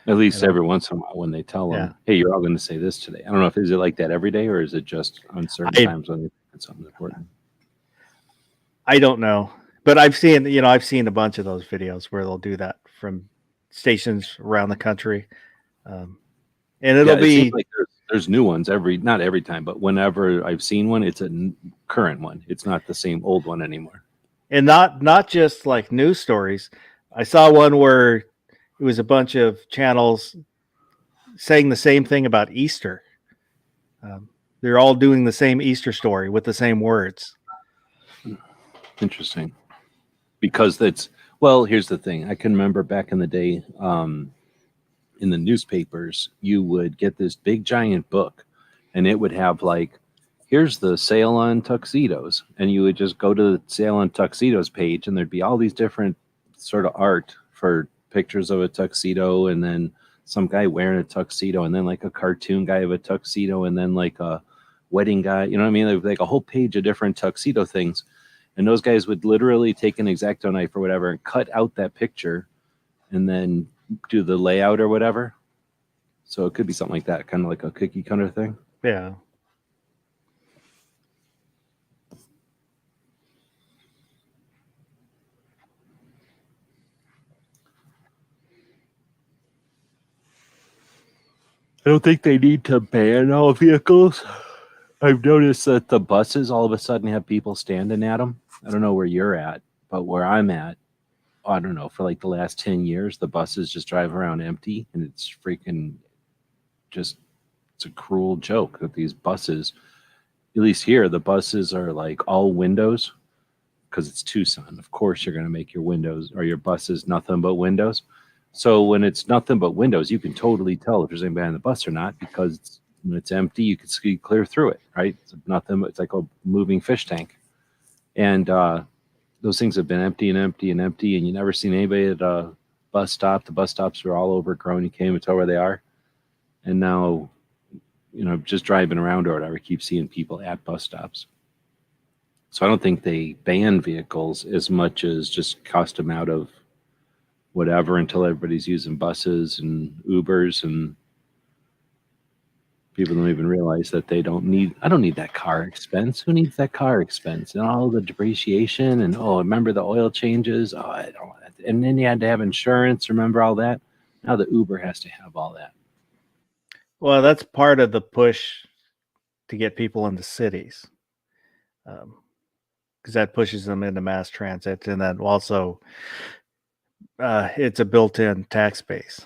At least You know. every once in a while when they tell them, Yeah. "Hey, you're all going to say this today." I don't know if is it like that every day or is it just on certain times when it's something important. I don't know, but I've seen a bunch of those videos where they'll do that from stations around the country, and it'll It be seems like there's new ones not every time, but whenever I've seen one, it's a current one. It's not the same old one anymore. and not just like news stories. I saw one where it was a bunch of channels saying the same thing about Easter. They're all doing the same Easter story with the same words. Interesting. Because well, here's the thing. I can remember back in the day, in the newspapers, you would get this big giant book and it would have like, here's the sale on tuxedos. And you would just go to the sale on tuxedos page and there'd be all these different sort of art for pictures of a tuxedo, and then some guy wearing a tuxedo, and then like a cartoon guy of a tuxedo, and then like a wedding guy. You know what I mean? Like a whole page of different tuxedo things. And those guys would literally take an X-Acto knife or whatever and cut out that picture and then do the layout or whatever. So it could be something like that, kind of like a cookie cutter thing. Yeah. I don't think they need to ban all vehicles. I've noticed that the buses all of a sudden have people standing at them. I don't know where you're at, but where I'm at, I don't know, for like the last 10 years, the buses just drive around empty, and it's freaking just, it's a cruel joke that these buses, at least here, the buses are like all windows because it's Tucson. Of course, you're going to make your windows or your buses nothing but windows. So when it's nothing but windows, you can totally tell if there's anybody on the bus or not, because when it's empty, you can see clear through it, right? It's nothing but, it's like a moving fish tank. And those things have been empty and empty and empty, and you never seen anybody at a bus stop. The bus stops are all overgrown. You can't even tell where they are. And now, just driving around or whatever, keep seeing people at bus stops. So I don't think they ban vehicles as much as just cost them out of whatever until everybody's using buses and Ubers, and people don't even realize that I don't need that car expense. Who needs that car expense and all the depreciation and, remember the oil changes? I don't. And then you had to have insurance. Remember all that? Now the Uber has to have all that. Well, that's part of the push to get people into cities, because that pushes them into mass transit, and then also it's a built-in tax base.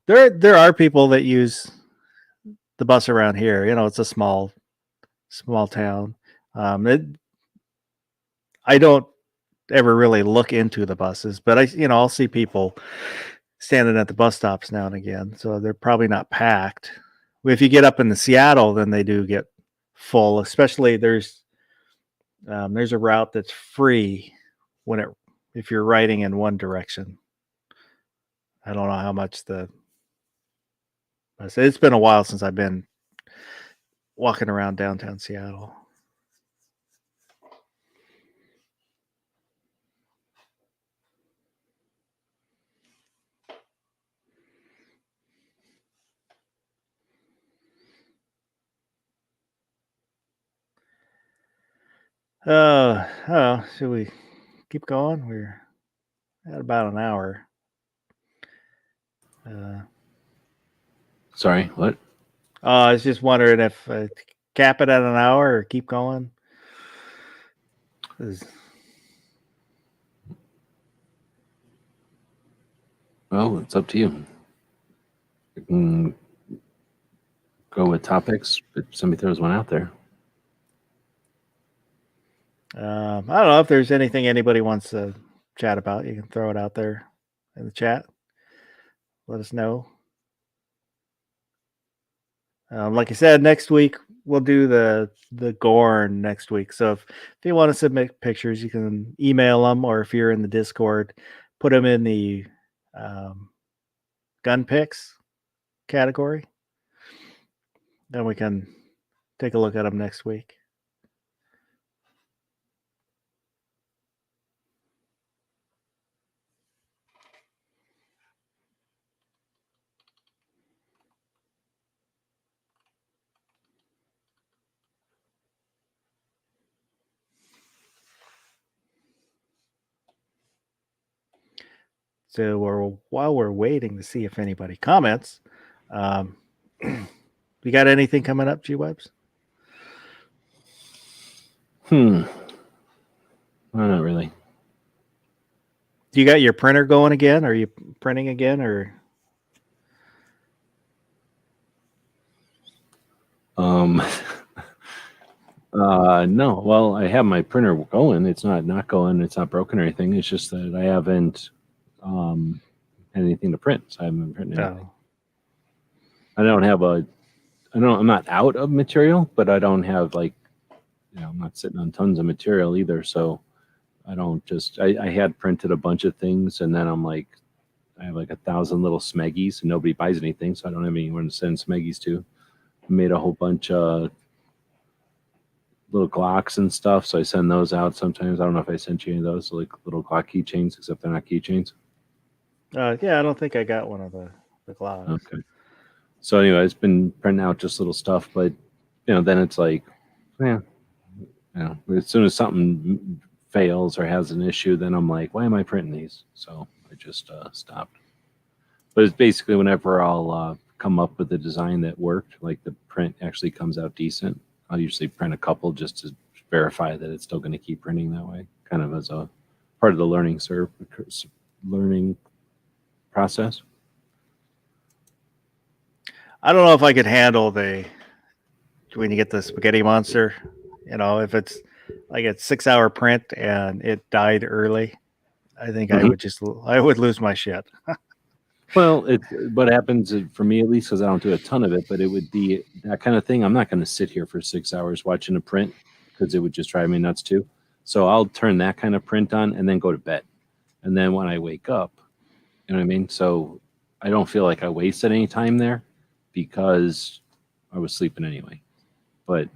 There are people that use the bus around here. It's a small town. I don't ever really look into the buses, but I'll see people standing at the bus stops now and again. So they're probably not packed. If you get up into Seattle, then they do get full. Especially there's a route that's free if you're riding in one direction. I don't know how much it's been a while since I've been walking around downtown Seattle. Should we keep going? We're at about an hour. Sorry, what? I was just wondering if cap it at an hour or keep going. Well, it's up to you. You can go with topics, but somebody throws one out there. I don't know if there's anything anybody wants to chat about. You can throw it out there in the chat. Let us know. Like I said, next week we'll do the Gorn next week. So if you want to submit pictures, you can email them, or if you're in the Discord, put them in the gun pics category. Then we can take a look at them next week. So while we're waiting to see if anybody comments, you got anything coming up, G-Webs? Well, not really. You got your printer going again? Are you printing again, or? No. Well, I have my printer going. It's not going. It's not broken or anything. It's just that I haven't had anything to print. So I haven't been printing anything. No. I'm not out of material, but I don't have I'm not sitting on tons of material either. So I don't I had printed a bunch of things, and then I have 1,000 little smeggies, and nobody buys anything, so I don't have anyone to send smeggies to. I made a whole bunch of little Glocks and stuff, so I send those out sometimes. I don't know if I sent you any of those, like little Glock keychains, except they're not keychains. Yeah, I don't think I got one of the Glocks. Okay. So anyway, it's been printing out just little stuff, but then it's as soon as something fails or has an issue, then I'm like, why am I printing these? So I just stopped. But it's basically whenever I'll come up with a design that worked, like the print actually comes out decent, I'll usually print a couple just to verify that it's still going to keep printing that way, kind of as a part of the learning process. I don't know if I could handle when you get the spaghetti monster, if it's like a 6-hour print and it died early, I think I would lose my shit. Well, what happens for me, at least, because I don't do a ton of it, but it would be that kind of thing. I'm not going to sit here for 6 hours watching a print because it would just drive me nuts too. So I'll turn that kind of print on and then go to bed. And then when I wake up, you know what I mean? So I don't feel like I wasted any time there because I was sleeping anyway. But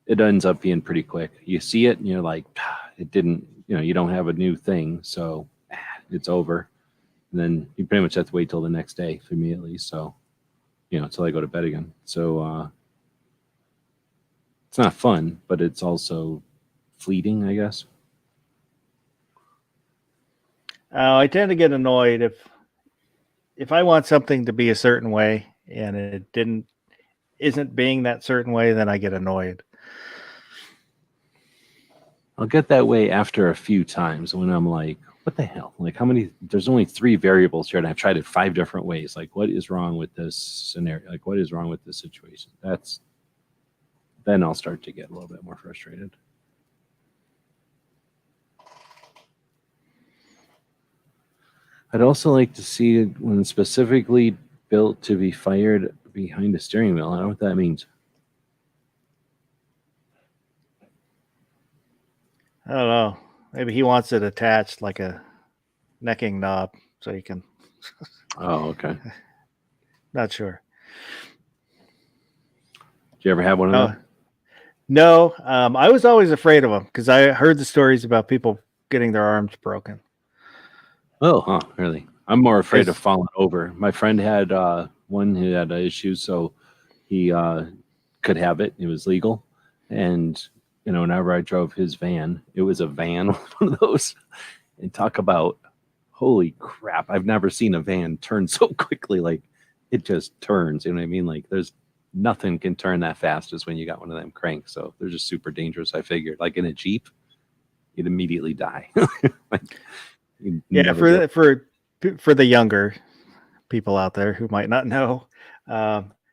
it ends up being pretty quick. You see it and you're like, it didn't, you don't have a new thing. So it's over. And then you pretty much have to wait till the next day, for me at least. So, until I go to bed again. So it's not fun, but it's also fleeting, I guess. I tend to get annoyed if I want something to be a certain way and it isn't being that certain way, then I get annoyed. I'll get that way after a few times when I'm like, what the hell? Like, there's only 3 variables here, and I've tried it 5 different ways. Like, what is wrong with this scenario? Like, what is wrong with this situation? Then I'll start to get a little bit more frustrated. I'd also like to see when specifically built to be fired behind the steering wheel. I don't know what that means. I don't know. Maybe he wants it attached like a necking knob so you can. Oh, okay. Not sure. Did you ever have one of them? No. I was always afraid of them because I heard the stories about people getting their arms broken. Oh, huh, really? I'm more afraid of falling over. My friend had one who had issues, so he could have it. It was legal. And, whenever I drove his van, it was a van, one of those. And talk about, holy crap, I've never seen a van turn so quickly. Like, it just turns, you know what I mean? Like, there's nothing can turn that fast as when you got one of them cranks. So they're just super dangerous, I figured. Like in a Jeep, you'd immediately die. Yeah, for the younger people out there who might not know,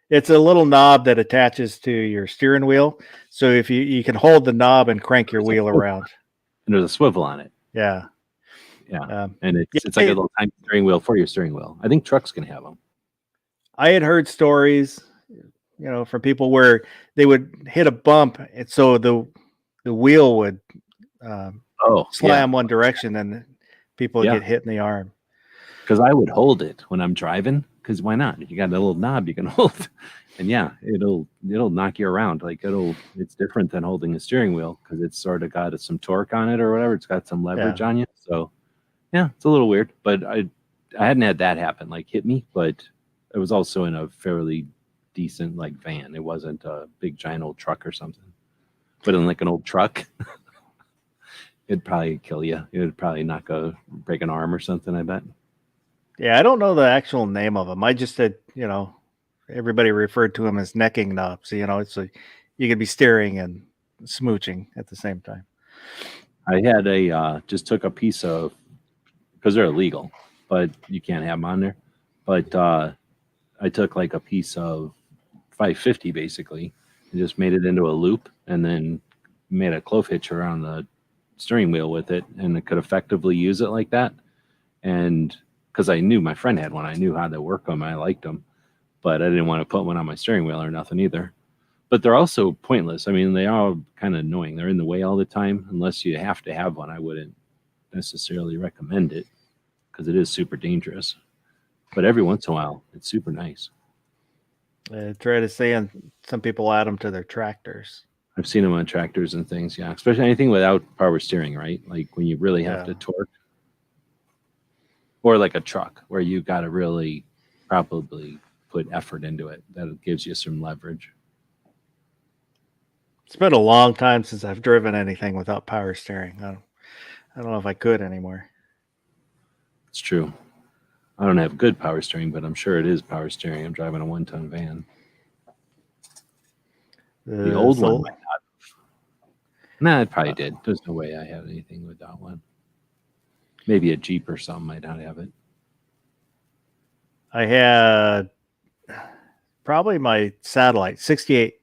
it's a little knob that attaches to your steering wheel. So if you can hold the knob and crank your wheel around. And there's a swivel on it. Yeah. Yeah. And it's like a little tiny steering wheel for your steering wheel. I think trucks can have them. I had heard stories, from people where they would hit a bump, and so the wheel would slam one direction, and people would get hit in the arm. Because I would hold it when I'm driving. Because why not? You got a little knob you can hold, and it'll knock you around. Like it's different than holding a steering wheel because it's sort of got some torque on it or whatever. It's got some leverage on you. So it's a little weird. But I hadn't had that happen, like hit me. But it was also in a fairly decent van. It wasn't a big giant old truck or something. But in like an old truck, It'd probably kill you. It would probably break an arm or something, I bet. Yeah, I don't know the actual name of them. I just said, everybody referred to them as necking knobs. It's you could be steering and smooching at the same time. I had just took a piece of, because they're illegal, but you can't have them on there. But I took like a piece of 550 basically and just made it into a loop and then made a clove hitch around the steering wheel with it, and it could effectively use it like that. And because I knew my friend had one, I knew how to work them. I liked them, but I didn't want to put one on my steering wheel or nothing either. But they're also pointless. I mean, they are kind of annoying. They're in the way all the time. Unless you have to have one, I wouldn't necessarily recommend it because it is super dangerous. But every once in a while, it's super nice. Try to say some people add them to their tractors. I've seen them on tractors and things, yeah. Especially anything without power steering, right? Like when you really have to torque. Or like a truck where you got to really probably put effort into it. That gives you some leverage. It's been a long time since I've driven anything without power steering. I don't know if I could anymore. It's true. I don't have good power steering, but I'm sure it is power steering. I'm driving a 1-ton van. The old one might not have. Nah, it probably did. There's no way I had anything with that one. Maybe a Jeep or something might not have it. I had probably my satellite, 68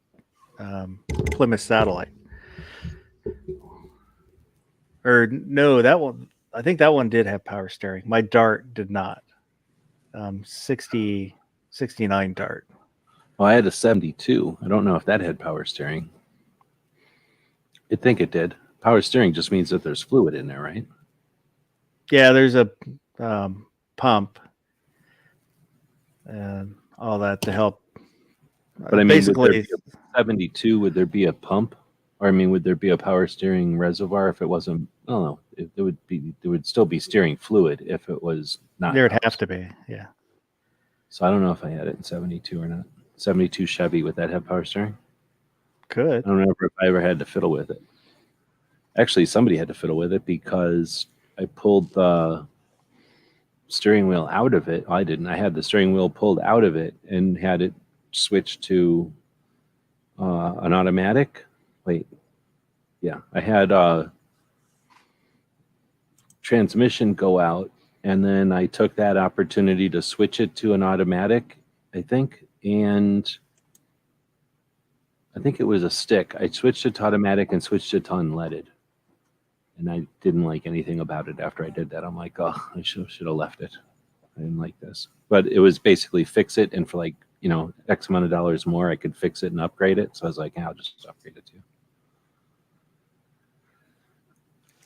Plymouth Satellite. Or no, that one, I think that one did have power steering. My Dart did not. 69 Dart. Well, I had a 72. I don't know if that had power steering. I think it did. Power steering just means that there's fluid in there, right? Yeah, there's a pump and all that to help. But I mean, basically, 72, would there be a pump? Or I mean, would there be a power steering reservoir if it wasn't? I don't know. There would still be steering fluid if it was not. There'd have to be, yeah. So I don't know if I had it in 72 or not. 72 Chevy, would that have power steering? Could. I don't remember if I ever had to fiddle with it. Actually, somebody had to fiddle with it because I pulled the steering wheel out of it. I didn't. I had the steering wheel pulled out of it and had it switched to an automatic. Wait. Yeah, I had transmission go out, and then I took that opportunity to switch it to an automatic, I think, and I think it was a stick. I switched it to automatic and switched it to unleaded. And I didn't like anything about it after I did that. I'm like, oh, I should have left it. I didn't like this. But it was basically fix it, and for like, X amount of dollars more, I could fix it and upgrade it. So I was like, yeah, I'll just upgrade it too.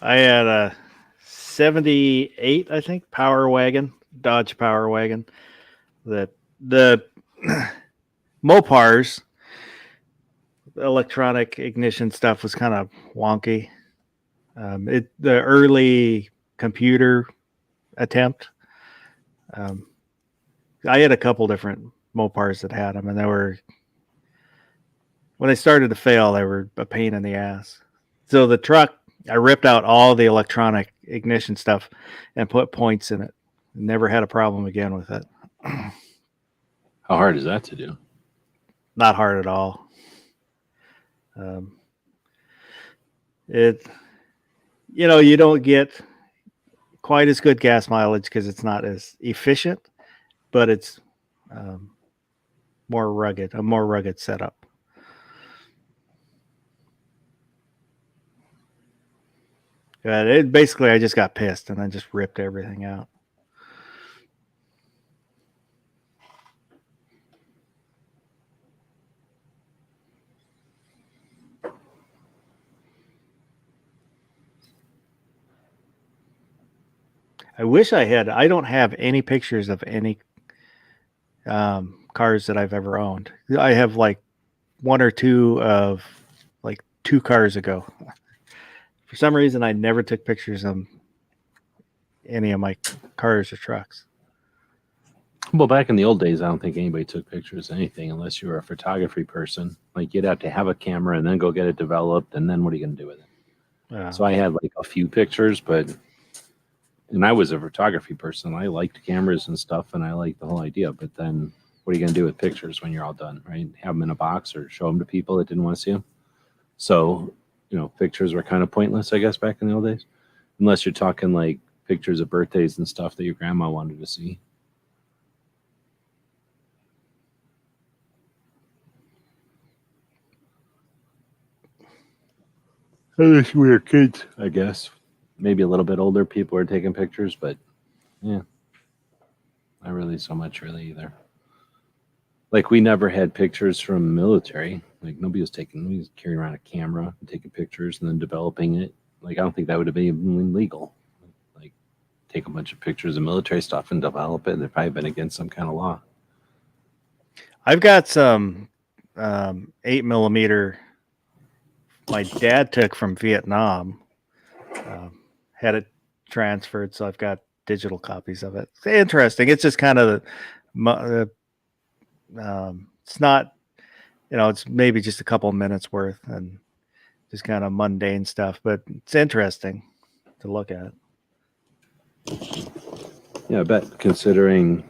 I had a 78, I think, Power Wagon, Dodge Power Wagon. That the Mopars, the electronic ignition stuff was kind of wonky. The early computer attempt. I had a couple different Mopars that had them, and when they started to fail, they were a pain in the ass. So the truck, I ripped out all the electronic ignition stuff and put points in it. Never had a problem again with it. How hard is that to do? Not hard at all. You don't get quite as good gas mileage because it's not as efficient, but it's a more rugged setup. Basically, I just got pissed and I just ripped everything out. I wish I had. I don't have any pictures of any cars that I've ever owned. I have like one or two of like 2 cars ago. For some reason, I never took pictures of any of my cars or trucks. Well, back in the old days, I don't think anybody took pictures of anything unless you were a photography person. Like, you'd have to have a camera and then go get it developed, and then what are you going to do with it? Yeah. So I had like a few pictures, and I was a photography person. I liked cameras and stuff, and I liked the whole idea. But then, what are you going to do with pictures when you're all done, right? Have them in a box or show them to people that didn't want to see them. So, pictures were kind of pointless, I guess, back in the old days, unless you're talking like pictures of birthdays and stuff that your grandma wanted to see. Unless we were kids, I guess. Maybe a little bit older people were taking pictures, but yeah, not really so much really either. Like we never had pictures from military. Like nobody was carrying around a camera and taking pictures and then developing it. Like I don't think that would have been even legal. Like take a bunch of pictures of military stuff and develop it. They've probably been against some kind of law. I've got some 8mm my dad took from Vietnam. Had it transferred, so I've got digital copies of it. It's interesting. It's just kind of it's not, it's maybe just a couple minutes worth and just kind of mundane stuff, but it's interesting to look at. Yeah, I bet considering,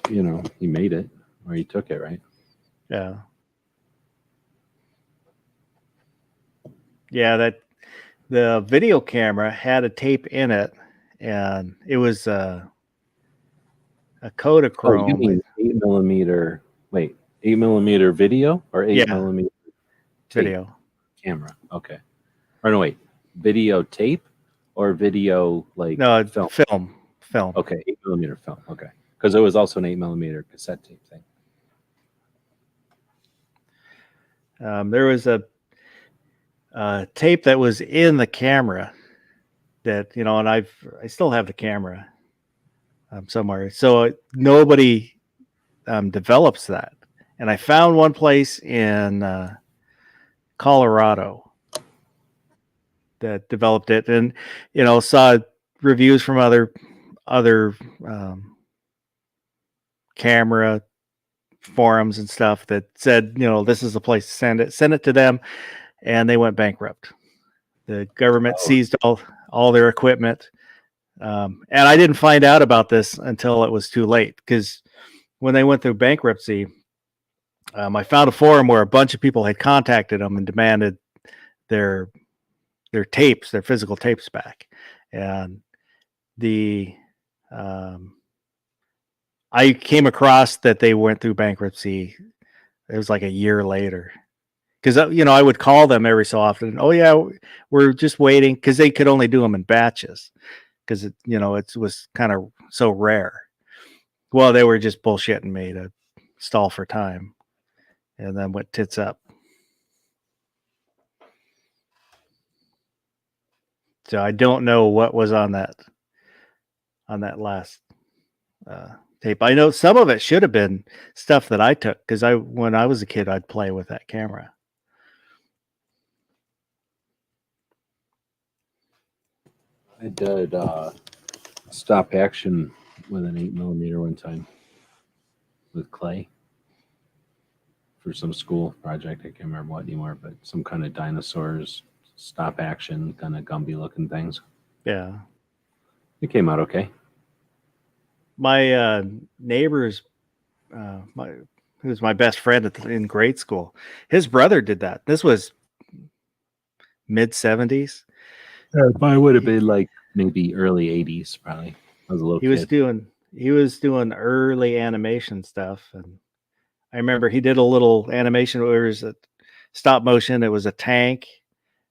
he made it or he took it, right? Yeah. Yeah, that the video camera had a tape in it, and it was a Kodachrome. Oh, you mean 8mm? Wait, 8mm video or 8mm video camera? Okay. Or no, wait, video tape or video like no film? Film. Okay, 8mm film. Okay, because there was also an 8mm cassette tape thing. There was a tape that was in the camera that, and I still have the camera somewhere. So nobody develops that. And I found one place in Colorado that developed it, and saw reviews from other camera forums and stuff that said, this is the place to send it to them. And they went bankrupt. The government seized all their equipment. And I didn't find out about this until it was too late, because when they went through bankruptcy, I found a forum where a bunch of people had contacted them and demanded their tapes, their physical tapes back. And I came across that they went through bankruptcy. It was like a year later. Because, I would call them every so often. Oh, yeah, we're just waiting, because they could only do them in batches, because, it was kind of so rare. Well, they were just bullshitting me to stall for time, and then went tits up. So I don't know what was on that last tape. I know some of it should have been stuff that I took, because when I was a kid, I'd play with that camera. I did stop action with an 8mm one time with clay for some school project. I can't remember what anymore, but some kind of dinosaurs stop action, kind of Gumby looking things. Yeah. It came out okay. My neighbor's, who was my best friend in grade school, his brother did that. This was mid 70s. Probably would have been like maybe early 80s, probably. I was a little kid. He was doing early animation stuff, and I remember he did a little animation where it was a stop motion. It was a tank,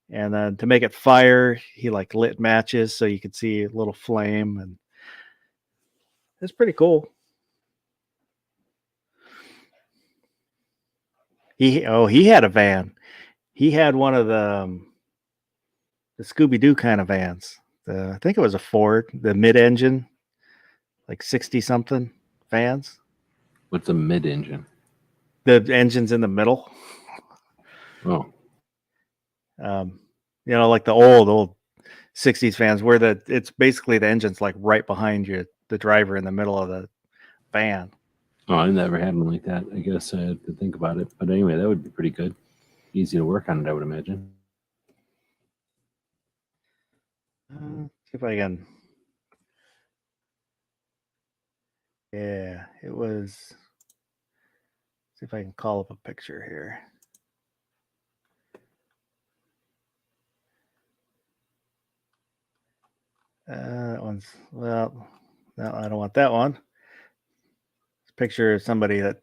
and then to make it fire, he like lit matches so you could see a little flame, and it's pretty cool. He had a van. He had one of the Scooby-Doo kind of vans. I think it was a Ford, the mid-engine, like 60-something vans. What's a mid-engine? The engine's in the middle. Oh. Like the old 60s vans where it's basically the engine's like right behind you, the driver in the middle of the van. Oh, I never had one like that. I guess I have to think about it. But anyway, that would be pretty good. Easy to work on it, I would imagine. See if I can. Yeah, it was. See if I can call up a picture here. That one's, well, no, I don't want that one. It's a picture of somebody that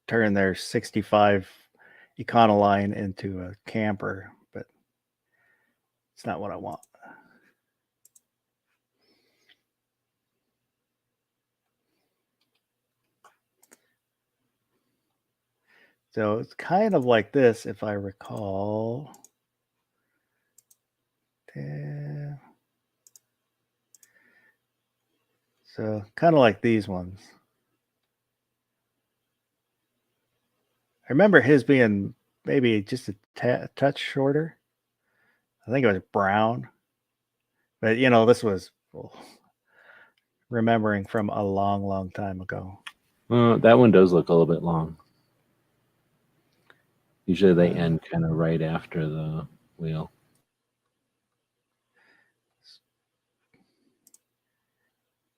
turned their 65 Econoline into a camper, but it's not what I want. So it's kind of like this, if I recall. Yeah. So kind of like these ones. I remember his being maybe just a touch shorter. I think it was brown. But, you know, this was remembering from a long, long time ago. That one does look a little bit long. Usually they end kind of right after the wheel.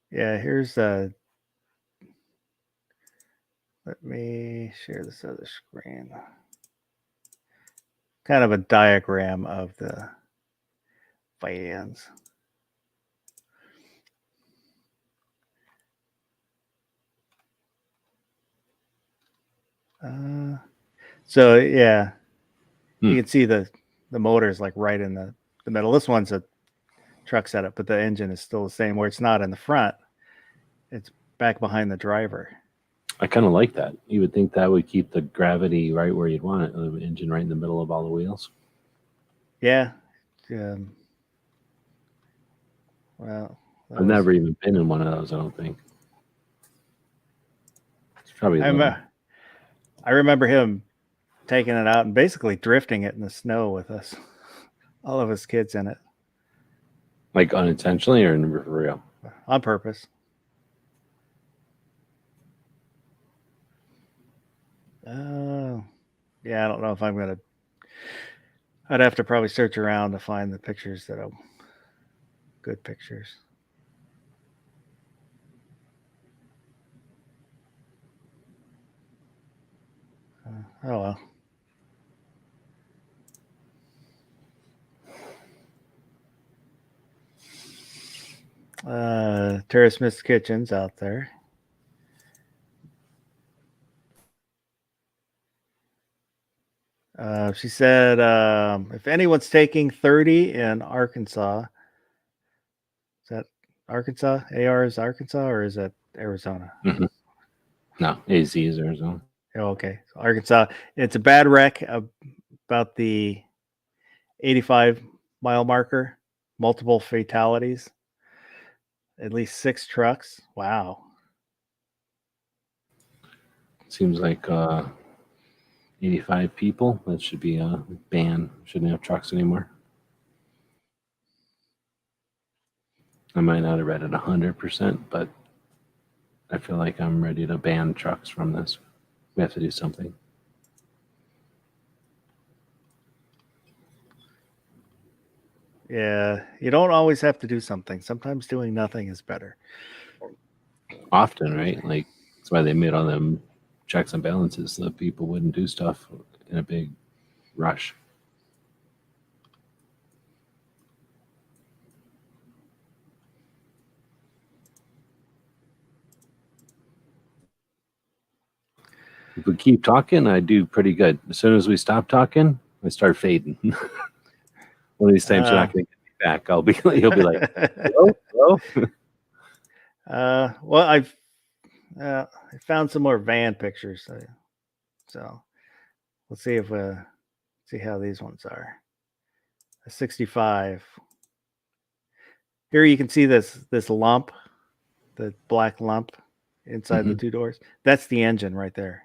Yeah, here's let me share this other screen. Kind of a diagram of the fans. So yeah, you can see the motor's like right in the middle. This one's a truck setup, but the engine is still the same. Where it's not in the front, it's back behind the driver. I kind of like that. You would think that would keep the gravity right where you'd want it, the engine right in the middle of all the wheels. Yeah. Well, I've never even been in one of those, I don't think. It's probably I remember him taking it out and basically drifting it in the snow with us, all of his kids in it. Like unintentionally or for real? On purpose. Yeah, I don't know if I'm gonna. I'd have to probably search around to find the pictures that are good pictures. Oh well. Terrace Smith's Kitchen's out there. She said, if anyone's taking 30 in Arkansas, is that Arkansas? AR is Arkansas, or is that Arizona? Mm-hmm. No, AZ is Arizona. Oh, okay. So Arkansas. It's a bad wreck about the 85-mile marker, multiple fatalities, at least 6 trucks. Wow. Seems like 85 people. That should be a ban. Shouldn't have trucks anymore. I might not have read it 100%, but I feel like I'm ready to ban trucks from this. We have to do something. Yeah, you don't always have to do something. Sometimes doing nothing is better. Often, right? Like that's why they made all them checks and balances so that people wouldn't do stuff in a big rush. If we keep talking, I do pretty good. As soon as we stop talking, I start fading. One of these times you're not going to get me back. You'll be like, hello? Well, I found some more van pictures, so let's see if see how these ones are. A 65. Here you can see this lump, the black lump inside the 2 doors. That's the engine right there.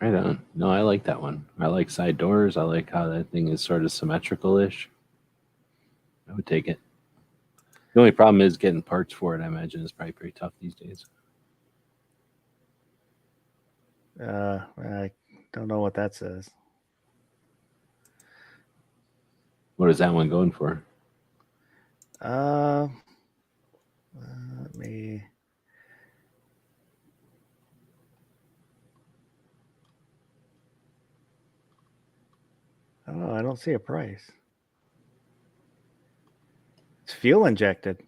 Right on. No, I like that one. I like side doors. I like how that thing is sort of symmetrical-ish. I would take it. The only problem is getting parts for it, I imagine, is probably pretty tough these days. I don't know what that says. What is that one going for? Uh, let me. Oh, I don't see a price. It's fuel injected.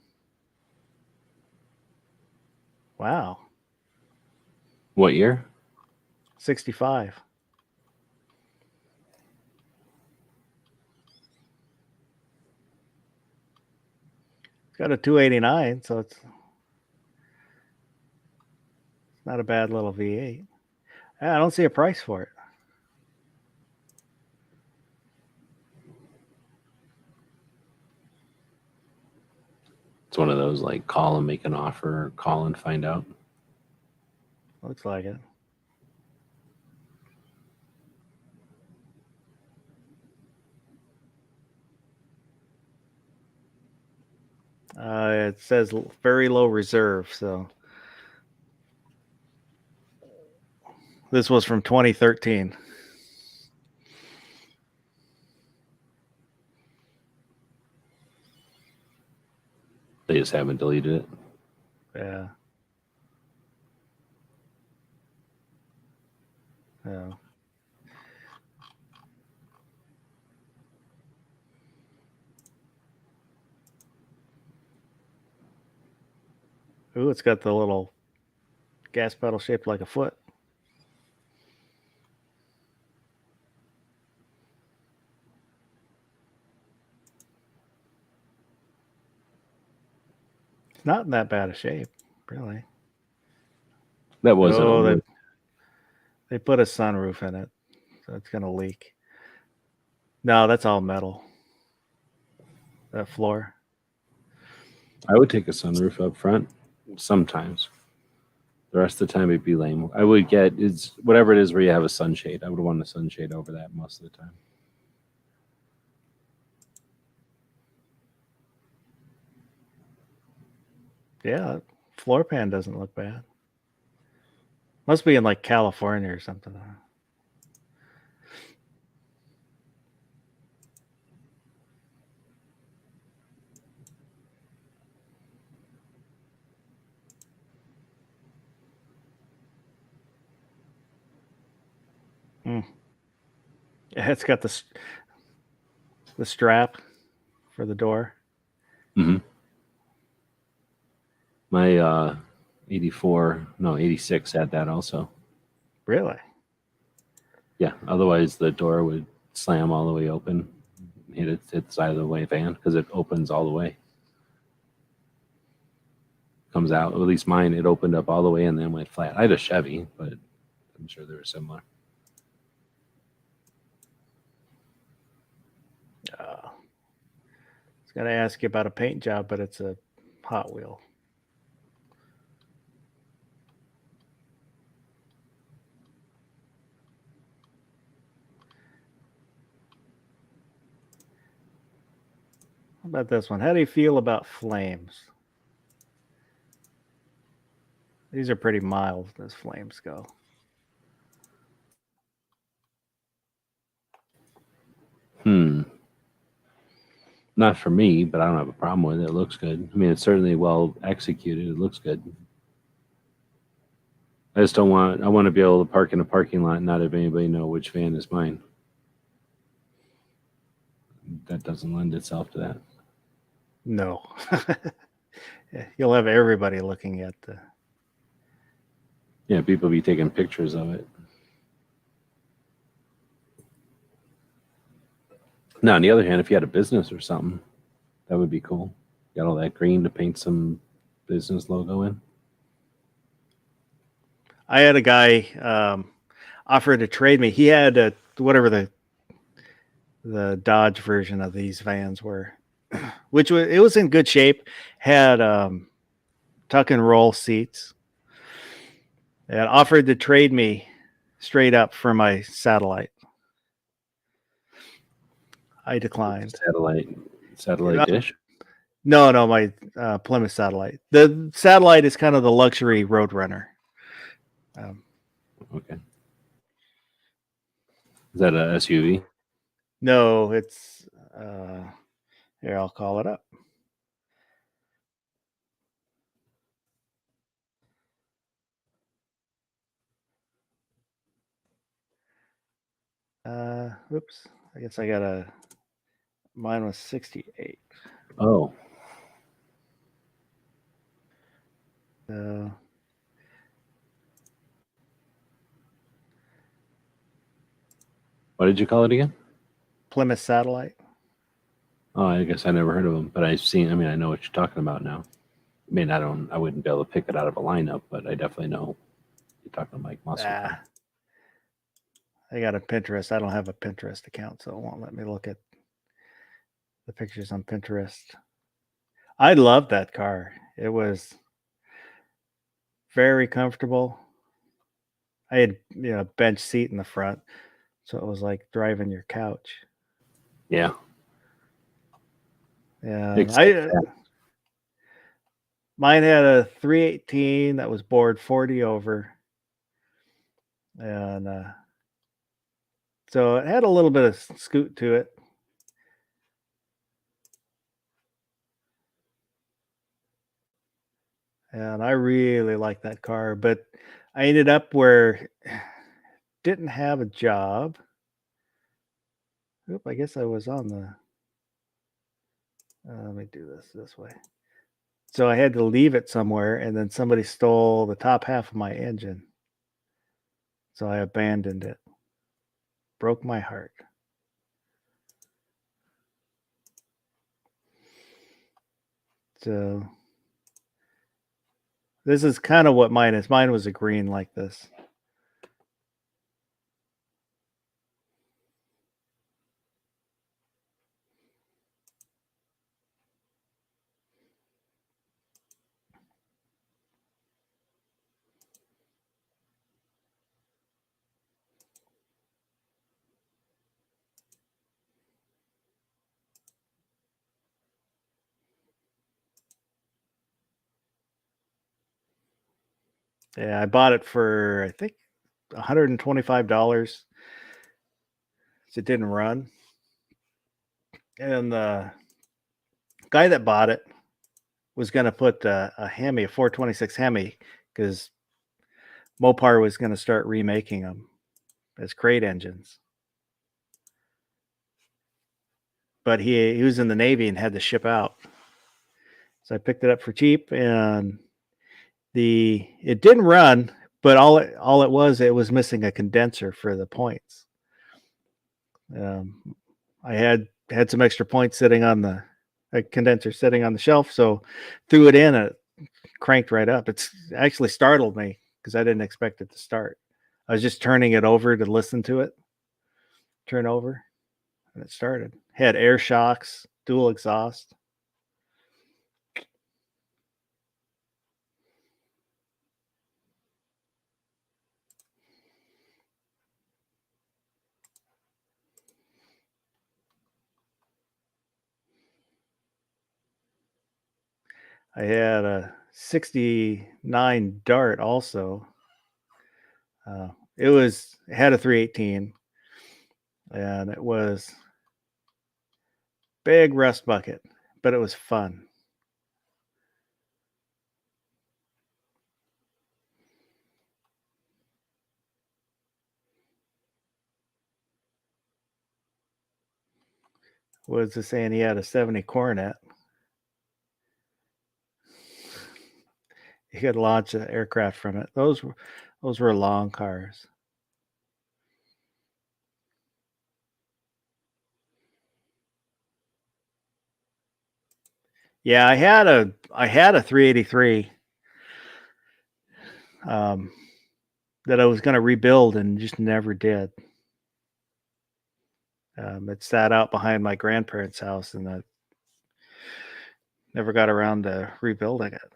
Wow, What year? 65. It's got a 289, so it's not a bad little V8. I don't see a price for it. It's one of those like call and make an offer, or call and find out. Looks like it. It says very low reserve, so this was from 2013. They just haven't deleted it. Yeah. Yeah. Ooh, it's got the little gas pedal shaped like a foot. It's not in that bad a shape, really. That wasn't. Oh, a they put a sunroof in it, so it's gonna leak. No, that's all metal. That floor. I would take a sunroof up front sometimes. The rest of the time it'd be lame. I would get it's whatever it is where you have a sunshade. I would want a sunshade over that most of the time. Yeah, floor pan doesn't look bad. Must be in like California or something. Yeah, it's got the strap for the door. Mm-hmm. My 86 had that also. Really? Yeah. Otherwise the door would slam all the way open, hit the side of the way van because it opens all the way. Comes out. At least mine, it opened up all the way and then went flat. I had a Chevy, but I'm sure they were similar. I was going to ask you about a paint job, but it's a Hot Wheel. How about this one? How do you feel about flames? These are pretty mild as flames go. Not for me, but I don't have a problem with it. It looks good. I mean, it's certainly well executed. It looks good. I just don't want. I want to be able to park in a parking lot and not have anybody know which van is mine. That doesn't lend itself to that. No. You'll have everybody looking at the. Yeah, people be taking pictures of it. Now, on the other hand, if you had a business or something, that would be cool. Got all that green to paint some business logo in. I had a guy offer to trade me. He had whatever the Dodge version of these vans were, which was in good shape. Had tuck and roll seats. And offered to trade me straight up for my Satellite. I declined. Satellite dish. No, my Plymouth Satellite. The Satellite is kind of the luxury Roadrunner. Okay. Is that a SUV? No, it's here. I'll call it up. Oops. I guess mine was 68. Oh, So what did you call it again? Plymouth Satellite. Oh, I guess I never heard of them, but I've seen. I mean, I know what you're talking about now. I mean, I wouldn't be able to pick it out of a lineup, but I definitely know you're talking Mike Muscle Car. I got a Pinterest. I don't have a Pinterest account, so it won't let me look at the pictures on Pinterest. I loved that car. It was very comfortable. I had a bench seat in the front, so it was like driving your couch. Yeah. Yeah, Except mine had a 318 that was bored 40 over, and so it had a little bit of scoot to it. And I really liked that car, but I ended up where didn't have a job. Oop, I guess I was on the. Let me do this way. So I had to leave it somewhere, and then somebody stole the top half of my engine. So I abandoned it. Broke my heart. So this is kind of what mine is. Mine was a green like this. Yeah, I bought it for I think $125. It didn't run. And the guy that bought it was going to put a Hemi, a 426 Hemi, because Mopar was going to start remaking them as crate engines. But he was in the Navy and had to ship out. So I picked it up for cheap, and it didn't run, but all it was missing a condenser for the points. I had some extra points sitting on a condenser sitting on the shelf, so threw it in and it cranked right up. It's actually startled me because I didn't expect it to start. I was just turning it over to listen to it. Turn over, and it started. Had air shocks, dual exhaust. I had a 69 Dart also. It had a 318, and it was big rust bucket, but it was fun. Was the saying he had a 70 Coronet. He could launch an aircraft from it. Those were long cars. Yeah, I had a 383 that I was going to rebuild and just never did. It sat out behind my grandparents' house, and I never got around to rebuilding it.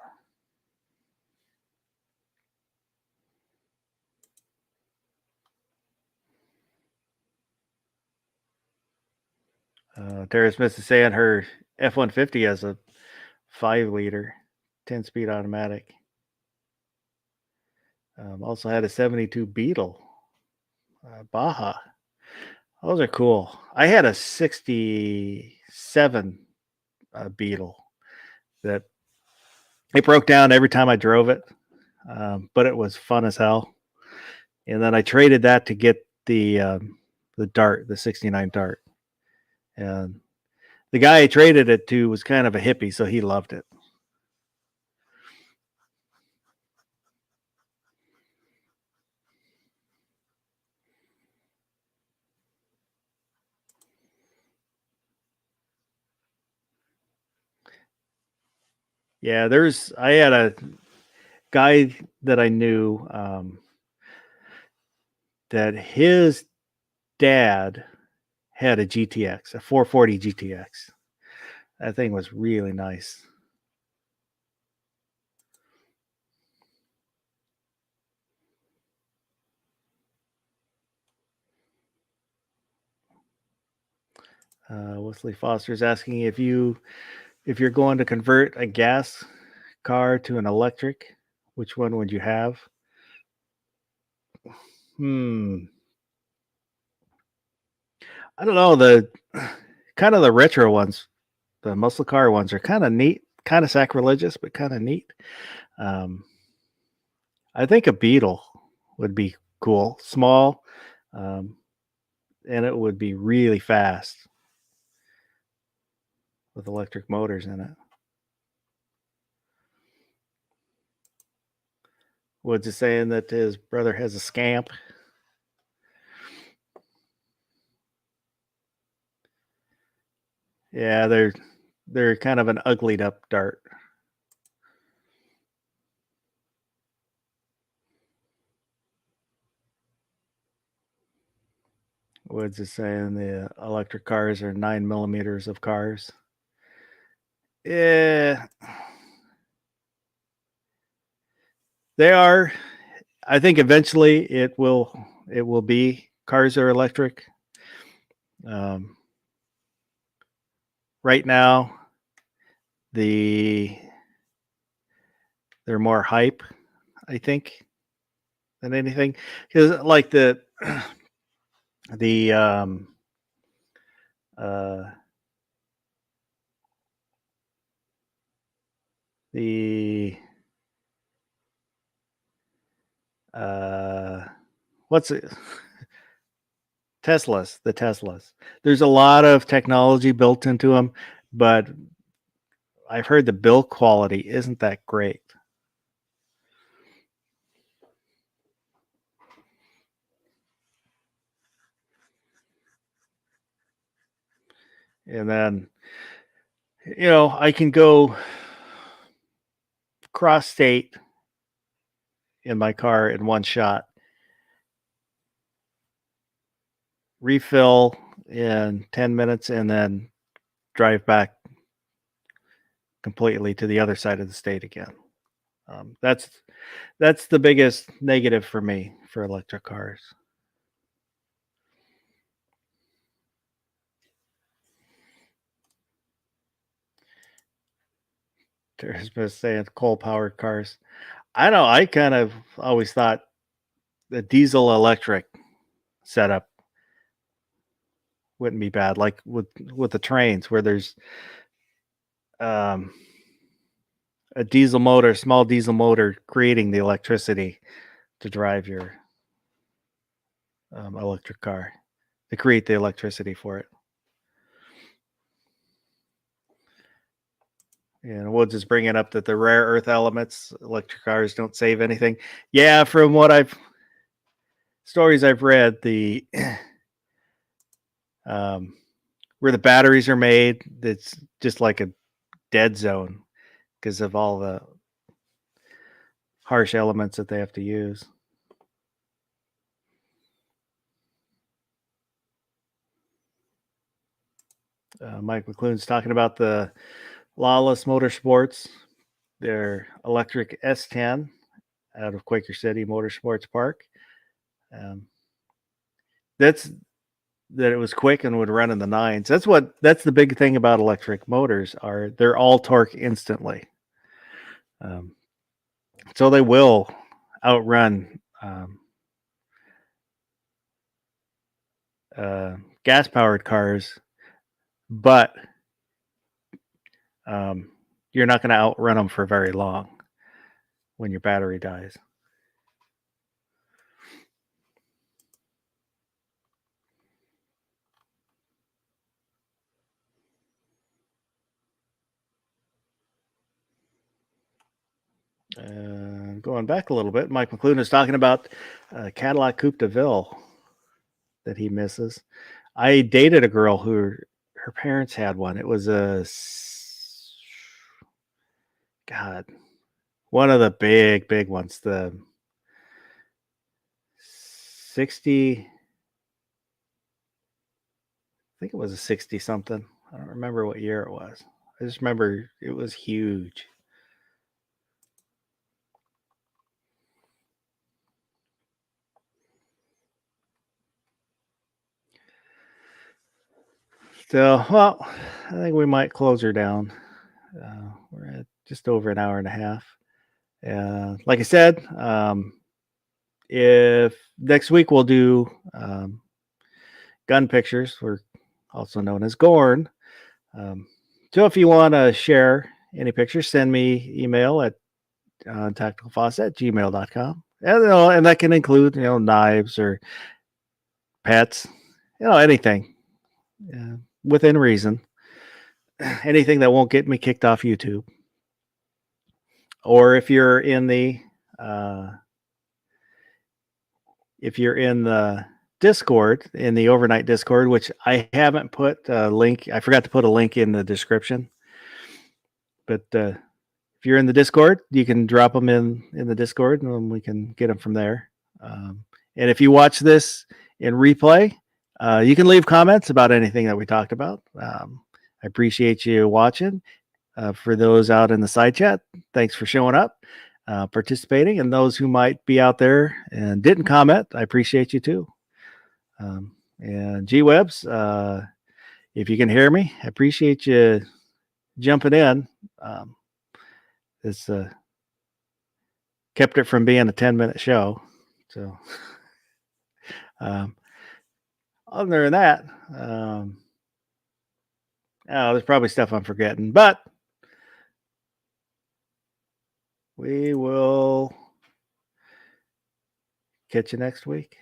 Darius Smith saying her F-150 has a 5-liter, 10-speed automatic. Also had a 72 Beetle, Baja. Those are cool. I had a 67 Beetle that it broke down every time I drove it, but it was fun as hell. And then I traded that to get the the Dart, the 69 Dart. And the guy I traded it to was kind of a hippie, so he loved it. Yeah, I had a guy that I knew that his dad had a GTX, a 440 GTX. That thing was really nice. Wesley Foster's asking if you're going to convert a gas car to an electric, which one would you have? I don't know. The kind of the retro ones, the muscle car ones, are kind of neat, kind of sacrilegious, but kind of neat. I think a Beetle would be cool, small, and it would be really fast with electric motors in it. Woods is saying that his brother has a Scamp. Yeah, they're kind of an uglied up Dart. Woods is saying the electric cars are 9 millimeters of cars. Yeah, they are. I think eventually it will be cars are electric. Right now, they're more hype, I think, than anything, because like the what's it? The Teslas. There's a lot of technology built into them, but I've heard the build quality isn't that great. And then, I can go cross state in my car in one shot, refill in 10 minutes, and then drive back completely to the other side of the state again. That's the biggest negative for me for electric cars. There's been saying coal-powered cars. I know. I kind of always thought the diesel electric setup wouldn't be bad, like with the trains where there's a small diesel motor creating the electricity to drive your electric car, to create the electricity for it. And Woods is bringing up that the rare earth elements, electric cars don't save anything. Yeah, from what stories I've read, the where the batteries are made, it's just like a dead zone because of all the harsh elements that they have to use. Mike McClune's talking about the Lawless Motorsports, their electric S10 out of Quaker City Motorsports Park. That it was quick and would run in the 9s. That's the big thing about electric motors, they're all torque instantly. So they will outrun gas powered cars, but you're not going to outrun them for very long when your battery dies. Going back a little bit, Mike McLuhan is talking about Cadillac Coupe de Ville that he misses. I dated a girl who her parents had one. It was one of the big ones. The 60, I think it was a 60 something. I don't remember what year it was. I just remember it was huge. So, well, I think we might close her down. We're at just over an hour and a half. Like I said, if next week we'll do gun pictures, we're also known as Gorn. So if you want to share any pictures, send me email at tacticalfaucet@gmail.com. And that can include, knives or pets, anything within reason. Anything that won't get me kicked off YouTube. Or if you're in the Discord, in the overnight Discord, which I haven't put a link. I forgot to put a link in the description. But if you're in the Discord, you can drop them in the Discord, and we can get them from there. And if you watch this in replay, you can leave comments about anything that we talked about. I appreciate you watching. For those out in the side chat, thanks for showing up, participating, and those who might be out there and didn't comment, I appreciate you too. And G-Webs, if you can hear me, I appreciate you jumping in. It's kept it from being a 10-minute show. So, other than that, there's probably stuff I'm forgetting, but we will catch you next week.